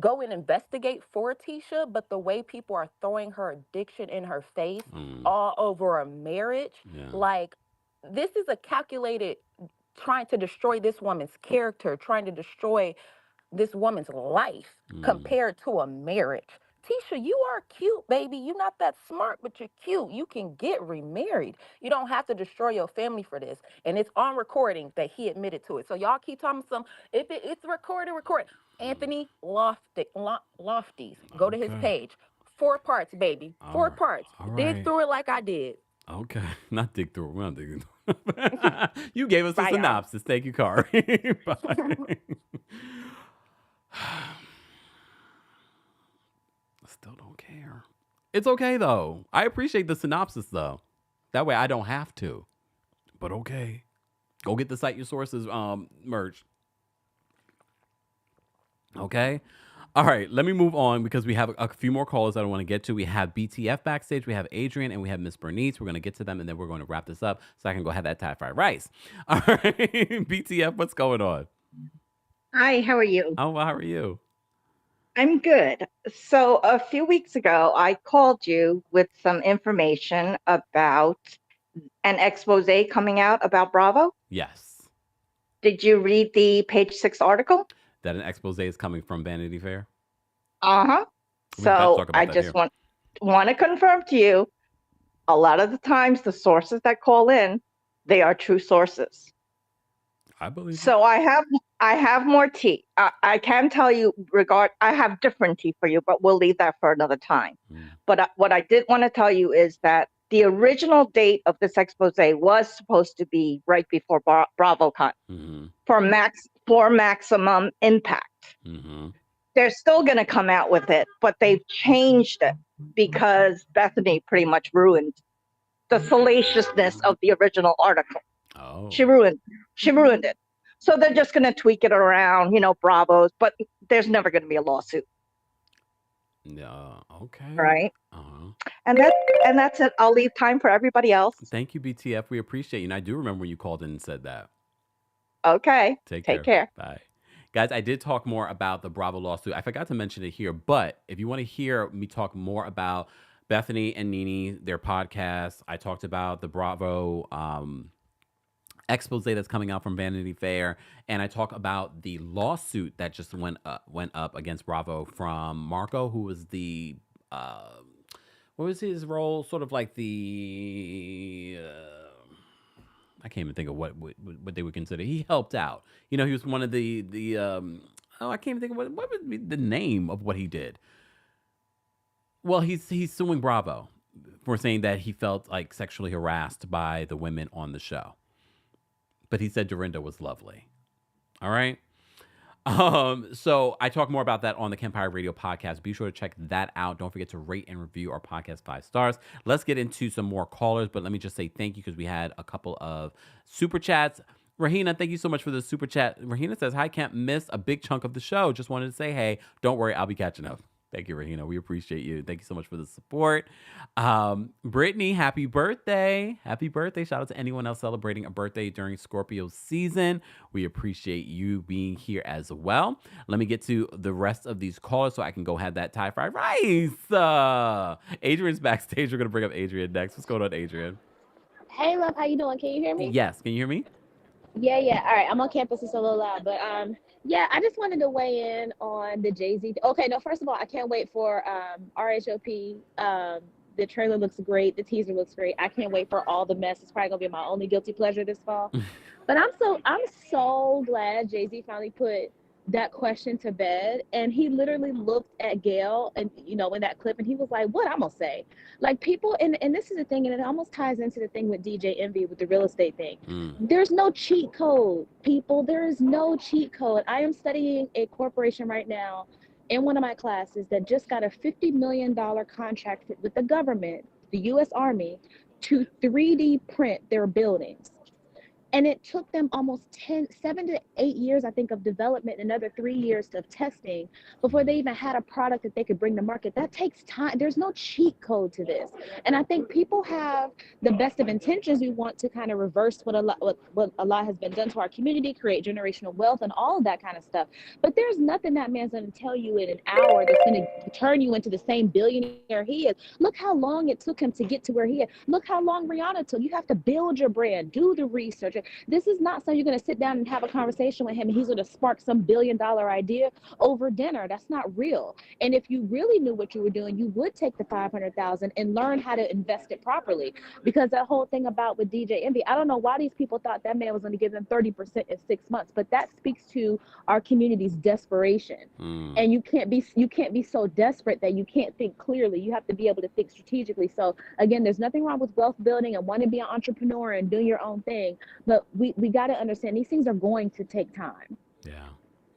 [SPEAKER 3] go and investigate for Tisha, but the way people are throwing her addiction in her face all over a marriage, like this is a calculated trying to destroy this woman's character, trying to destroy this woman's life compared to a marriage. Tisha, you are cute, baby. You're not that smart, but you're cute. You can get remarried. You don't have to destroy your family for this. And it's on recording that he admitted to it. So y'all keep talking some, if it's recorded, record. Anthony Lofties. Go to his page. 4 parts, baby. 4 parts. Dig through it like I did.
[SPEAKER 1] Okay. Not dig through it. We're not digging through it. You gave us a synopsis. Thank you, Kari. Bye. I still don't care. It's okay, though. I appreciate the synopsis, though. That way I don't have to. But okay. Go get the Cite Your Sources merch. Okay. All right. Let me move on because we have a few more callers that I want to get to. We have BTF backstage. We have Adrian and we have Miss Bernice. We're going to get to them and then we're going to wrap this up so I can go have that Thai fried rice. All right. BTF, what's going on?
[SPEAKER 7] Hi, how are you?
[SPEAKER 1] Oh, well, how are you?
[SPEAKER 7] I'm good. So a few weeks ago, I called you with some information about an expose coming out about Bravo.
[SPEAKER 1] Yes.
[SPEAKER 7] Did you read the page 6 article?
[SPEAKER 1] That an expose is coming from Vanity Fair?
[SPEAKER 7] Uh-huh. So I just want to confirm to you, a lot of the times the sources that call in, they are true sources.
[SPEAKER 1] I believe
[SPEAKER 7] so. I have more tea. I can tell you I have different tea for you, but we'll leave that for another time. But what I did want to tell you is that the original date of this expose was supposed to be right before BravoCon for maximum impact. They're still going to come out with it, but they've changed it because Bethany pretty much ruined the salaciousness of the original article.
[SPEAKER 1] Oh.
[SPEAKER 7] She ruined it. So they're just going to tweak it around, Bravos, but there's never going to be a lawsuit.
[SPEAKER 1] No, okay.
[SPEAKER 7] Right? And that's it. I'll leave time for everybody else.
[SPEAKER 1] Thank you, BTF. We appreciate you. And I do remember when you called in and said that.
[SPEAKER 7] Okay.
[SPEAKER 1] Take
[SPEAKER 7] care.
[SPEAKER 1] Bye. Guys, I did talk more about the Bravo lawsuit. I forgot to mention it here, but if you want to hear me talk more about Bethany and Nene, their podcast, I talked about the Bravo expose that's coming out from Vanity Fair, and I talk about the lawsuit that just went up against Bravo from Marco, who was the what was his role? Sort of like the I can't even think of what they would consider. He helped out. He was one of the I can't even think of what would be the name of what he did. Well, he's suing Bravo for saying that he felt like sexually harassed by the women on the show. But he said Dorinda was lovely. All right. So I talk more about that on the Kempire Radio podcast. Be sure to check that out. Don't forget to rate and review our podcast 5 stars. Let's get into some more callers, but let me just say thank you because we had a couple of super chats. Rahina, thank you so much for the super chat. Rahina says, hi, can't miss a big chunk of the show. Just wanted to say, hey, don't worry, I'll be catching up. Thank you, Rahina. We appreciate you. Thank you so much for the support. Brittany, happy birthday. Happy birthday. Shout out to anyone else celebrating a birthday during Scorpio season. We appreciate you being here as well. Let me get to the rest of these callers so I can go have that Thai fried rice. Adrian's backstage. We're going to bring up Adrian next. What's going on, Adrian?
[SPEAKER 8] Hey, love, how you doing? Can you hear me?
[SPEAKER 1] Yes. Can you hear me?
[SPEAKER 8] Yeah. All right, I'm on campus. It's a little loud, but yeah, I just wanted to weigh in on the Jay-Z. Okay, no, first of all, I can't wait for RHOP. The trailer looks great. The teaser looks great. I can't wait for all the mess. It's probably gonna be my only guilty pleasure this fall. But I'm so glad Jay-Z finally put that question to bed, and he literally looked at Gail and in that clip, and he was like, what I'm gonna say, like, people, and this is the thing, and it almost ties into the thing with DJ Envy with the real estate thing. There's no cheat code, people. There is no cheat code. I am studying a corporation right now in one of my classes that just got a $50 million contract with the government, the US Army, to 3D print their buildings. And it took them almost 7 to 8 years, I think, of development and another 3 years of testing before they even had a product that they could bring to market. That takes time. There's no cheat code to this. And I think people have the best of intentions. We want to kind of reverse what a lot has been done to our community, create generational wealth and all of that kind of stuff. But there's nothing that man's going to tell you in an hour that's going to turn you into the same billionaire he is. Look how long it took him to get to where he is. Look how long Rihanna took. You have to build your brand, do the research. This is not something you're going to sit down and have a conversation with him and he's going to spark some $1 billion idea over dinner. That's not real. And if you really knew what you were doing, you would take the $500,000 and learn how to invest it properly. Because that whole thing about with DJ Envy, I don't know why these people thought that man was going to give them 30% in 6 months, but that speaks to our community's desperation. And you can't be so desperate that you can't think clearly. You have to be able to think strategically. So again, there's nothing wrong with wealth building and wanting to be an entrepreneur and doing your own thing, but we got to understand these things are going to take time.
[SPEAKER 1] Yeah,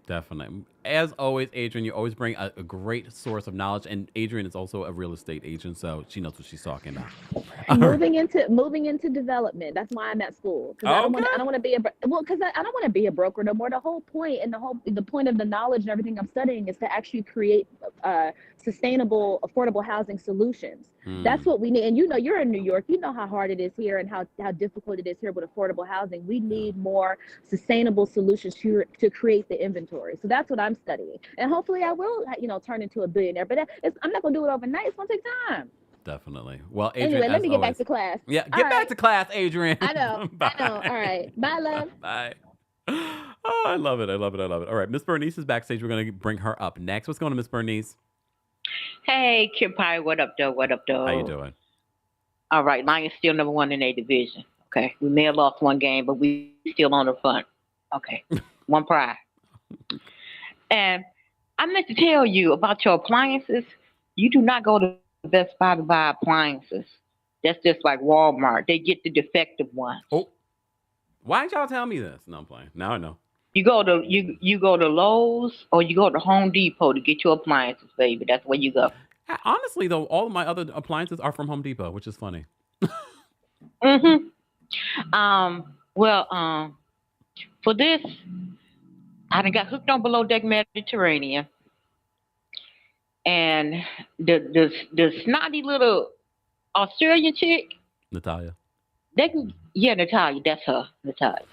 [SPEAKER 1] definitely. As always, Adrian, you always bring a great source of knowledge, and Adrian is also a real estate agent, so she knows what she's talking about.
[SPEAKER 8] moving into development. That's why I'm at school, because I don't want to be I don't want to be a broker no more. The whole point and the point of the knowledge and everything I'm studying is to actually create sustainable, affordable housing solutions. That's what we need. And you're in New York. You know how hard it is here and how difficult it is here with affordable housing. We need more sustainable solutions to create the inventory. So that's what I'm studying, and hopefully I will turn into a billionaire, but I'm not gonna do it overnight. It's gonna take time.
[SPEAKER 1] Definitely. Well, Adrian,
[SPEAKER 8] anyway, let me get back to class.
[SPEAKER 1] Yeah, get back to class, Adrian.
[SPEAKER 8] I know.
[SPEAKER 1] Bye.
[SPEAKER 8] I know. All right, bye, love.
[SPEAKER 1] Bye. Oh, I love it. All right, Miss Bernice is backstage. We're gonna bring her up next. What's going on, Miss Bernice?
[SPEAKER 9] Hey, Kempire, what up, though?
[SPEAKER 1] How you doing?
[SPEAKER 9] All right, Lions still number one in their division. Okay, we may have lost one game, but we still on the front. Okay, one pride. And I meant to tell you about your appliances. You do not go to Best Buy to buy appliances. That's just like Walmart. They get the defective ones.
[SPEAKER 1] Oh, why didn't y'all tell me this? No, I'm playing. Now I know.
[SPEAKER 9] You go to Lowe's or you go to Home Depot to get your appliances, baby. That's where you go.
[SPEAKER 1] Honestly, though, all of my other appliances are from Home Depot, which is funny.
[SPEAKER 9] For this, I done got hooked on Below Deck Mediterranean, and the snotty little Australian chick,
[SPEAKER 1] Natalia.
[SPEAKER 9] Natalia, that's her, Natalia.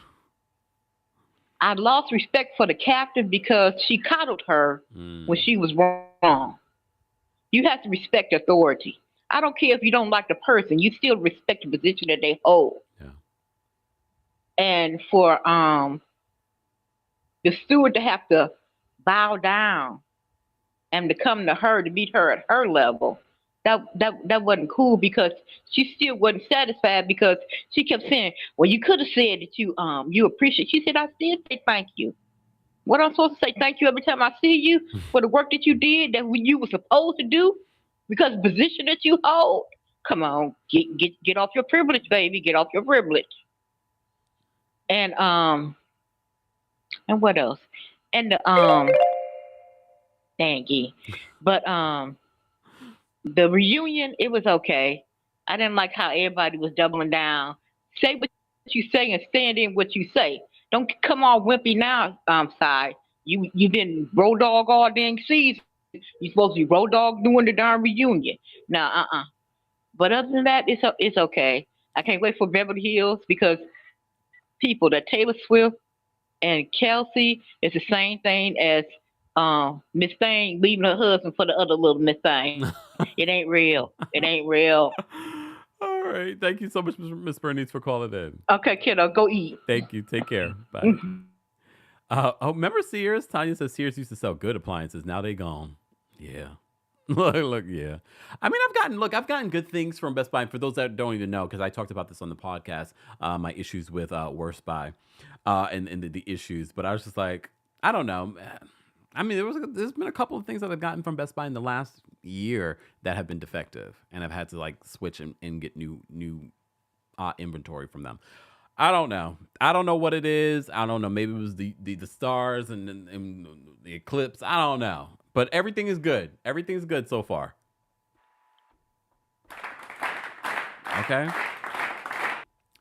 [SPEAKER 9] I lost respect for the captain because she coddled her when she was wrong. You have to respect authority. I don't care if you don't like the person, you still respect the position that they hold.
[SPEAKER 1] Yeah.
[SPEAKER 9] and for the steward to have to bow down and to come to her to meet her at her level. That wasn't cool because she still wasn't satisfied because she kept saying, well, you could have said that you appreciate. She said, I still say thank you. What I'm supposed to say thank you every time I see you for the work that you did that you were supposed to do because the position that you hold? Come on, get off your privilege, baby. Get off your privilege. And what else? And the thank you. But the reunion, it was okay. I didn't like how everybody was doubling down. Say what you say and stand in what you say. Don't come all wimpy now, side. You've been road dog all dang season. You're supposed to be road dog doing the darn reunion. Now, But other than that, it's okay. I can't wait for Beverly Hills because people, that Taylor Swift and Kelce is the same thing as Miss Thing leaving her husband for the other little Miss Thing. It ain't real. It ain't real.
[SPEAKER 1] All right. Thank you so much, Miss Bernice, for calling in.
[SPEAKER 9] Okay, kiddo, go eat.
[SPEAKER 1] Thank you. Take care. Bye. Remember Sears? Tanya says Sears used to sell good appliances. Now they gone. Yeah. Look, yeah. I mean, I've gotten good things from Best Buy. And for those that don't even know, because I talked about this on the podcast, my issues with Worst Buy and the issues. But I was just like, I don't know. I mean, there's been a couple of things that I've gotten from Best Buy in the last year that have been defective, and I've had to like switch and get new inventory from them. I don't know. I don't know what it is. I don't know. Maybe it was the stars and the eclipse. I don't know. But everything is good. Everything's good so far. Okay?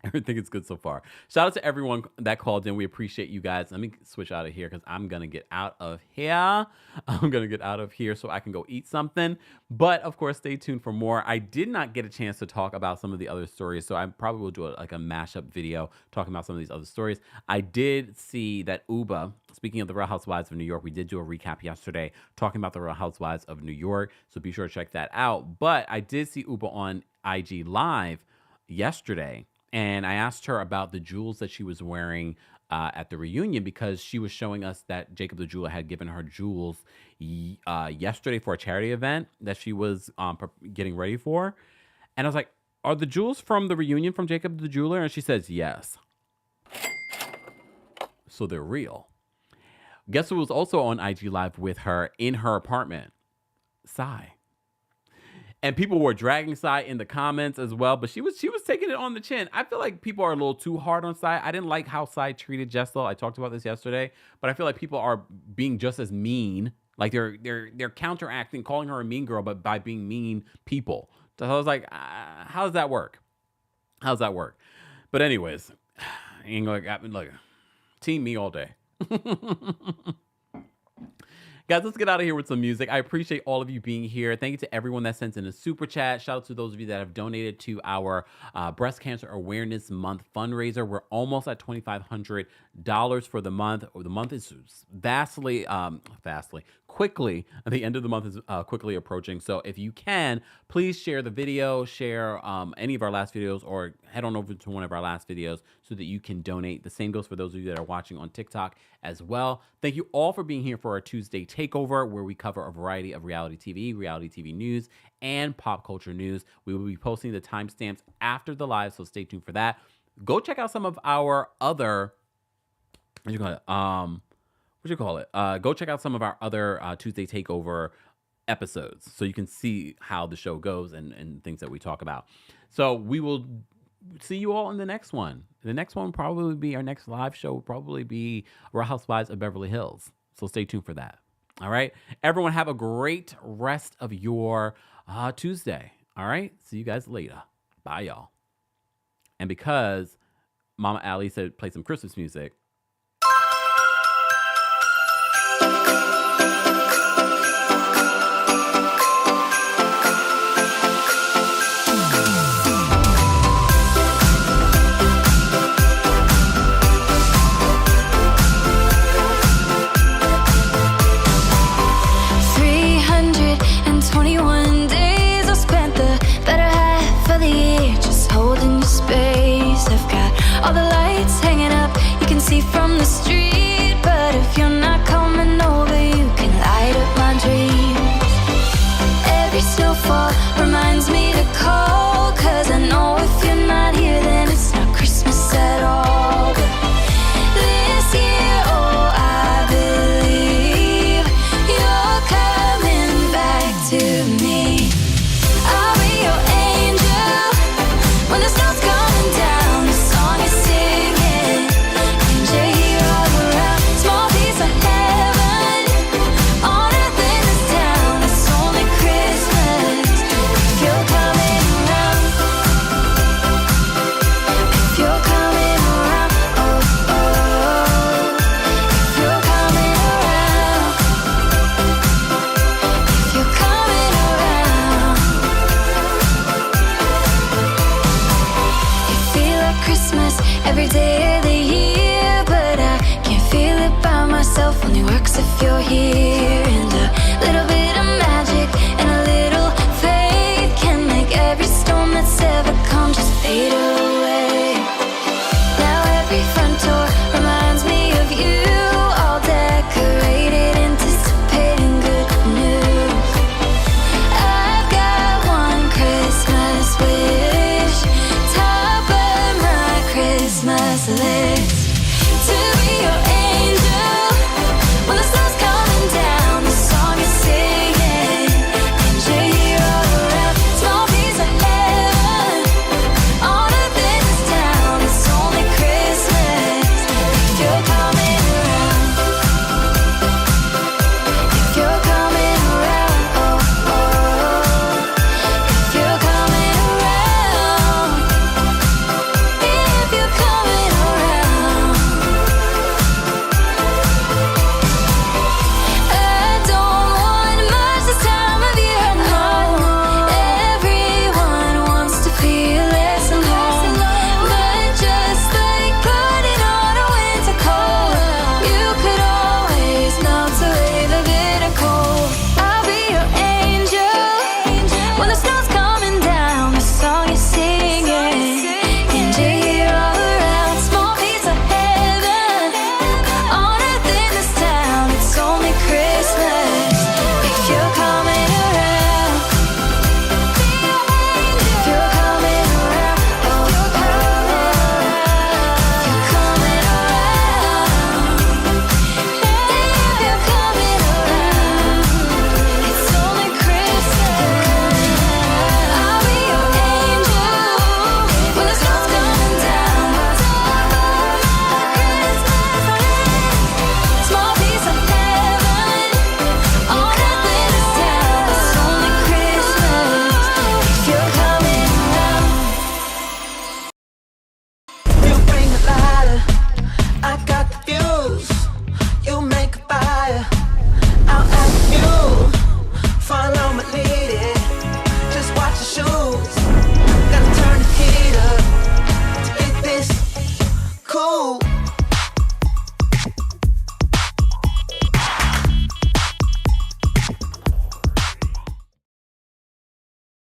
[SPEAKER 1] Everything is good so far. Shout out to everyone that called in. We appreciate you guys. Let me switch out of here because I'm going to get out of here. I'm going to get out of here so I can go eat something. But, of course, stay tuned for more. I did not get a chance to talk about some of the other stories, so I probably will do a mashup video talking about some of these other stories. I did see that Uba, speaking of the Real Housewives of New York, we did do a recap yesterday talking about the Real Housewives of New York, so be sure to check that out. But I did see Uba on IG Live yesterday. And I asked her about the jewels that she was wearing at the reunion because she was showing us that Jacob the Jeweler had given her jewels yesterday for a charity event that she was getting ready for. And I was like, are the jewels from the reunion from Jacob the Jeweler? And she says, yes. So they're real. Guess who was also on IG Live with her in her apartment? Sai. And people were dragging Sai in the comments as well, but she was taking it on the chin. I feel like people are a little too hard on Sai. I didn't like how Sai treated Jessel. I talked about this yesterday, but I feel like people are being just as mean. Like they're counteracting, calling her a mean girl, but by being mean people. So I was like, how does that work? How's that work? But anyways, look, team me all day. Guys, let's get out of here with some music. I appreciate all of you being here. Thank you to everyone that sent in a super chat. Shout out to those of you that have donated to our Breast Cancer Awareness Month fundraiser. We're almost at $2,500 for the month. The month is quickly. The end of the month is quickly approaching. So if you can, please share the video, share any of our last videos, or head on over to one of our last videos so that you can donate. The same goes for those of you that are watching on TikTok as well. Thank you all for being here for our Tuesday Takeover, where we cover a variety of reality TV news, and pop culture news. We will be posting the timestamps after the live, so stay tuned for that. Go check out some of our other, go check out some of our other Tuesday Takeover episodes so you can see how the show goes and things that we talk about. So we will see you all in the next one. The next one will probably be, our next live show will probably be Real Housewives of Beverly Hills. So stay tuned for that. All right. Everyone have a great rest of your Tuesday. All right. See you guys later. Bye, y'all. And because Mama Allie said play some Christmas music,
[SPEAKER 2] all the lights hanging out. see from the street. But if you're not coming over, you can light up my dreams. Every snowfall reminds me to call, 'cause I know if you're not here, then it's not Christmas at all. But this year, oh, I believe you're coming back to me. I'll be your angel when the snow's coming down. The song is singing, and you're here all around. Small piece of heaven on earth in this town. It's only Christmas if you're coming around. If you're coming around, oh, oh. If you're coming around. If you're coming around. It feel like Christmas every day of the year, but I can't feel it by myself. Only works if you're here. And a little bit of magic and a little faith can make every storm that's ever come just fade away.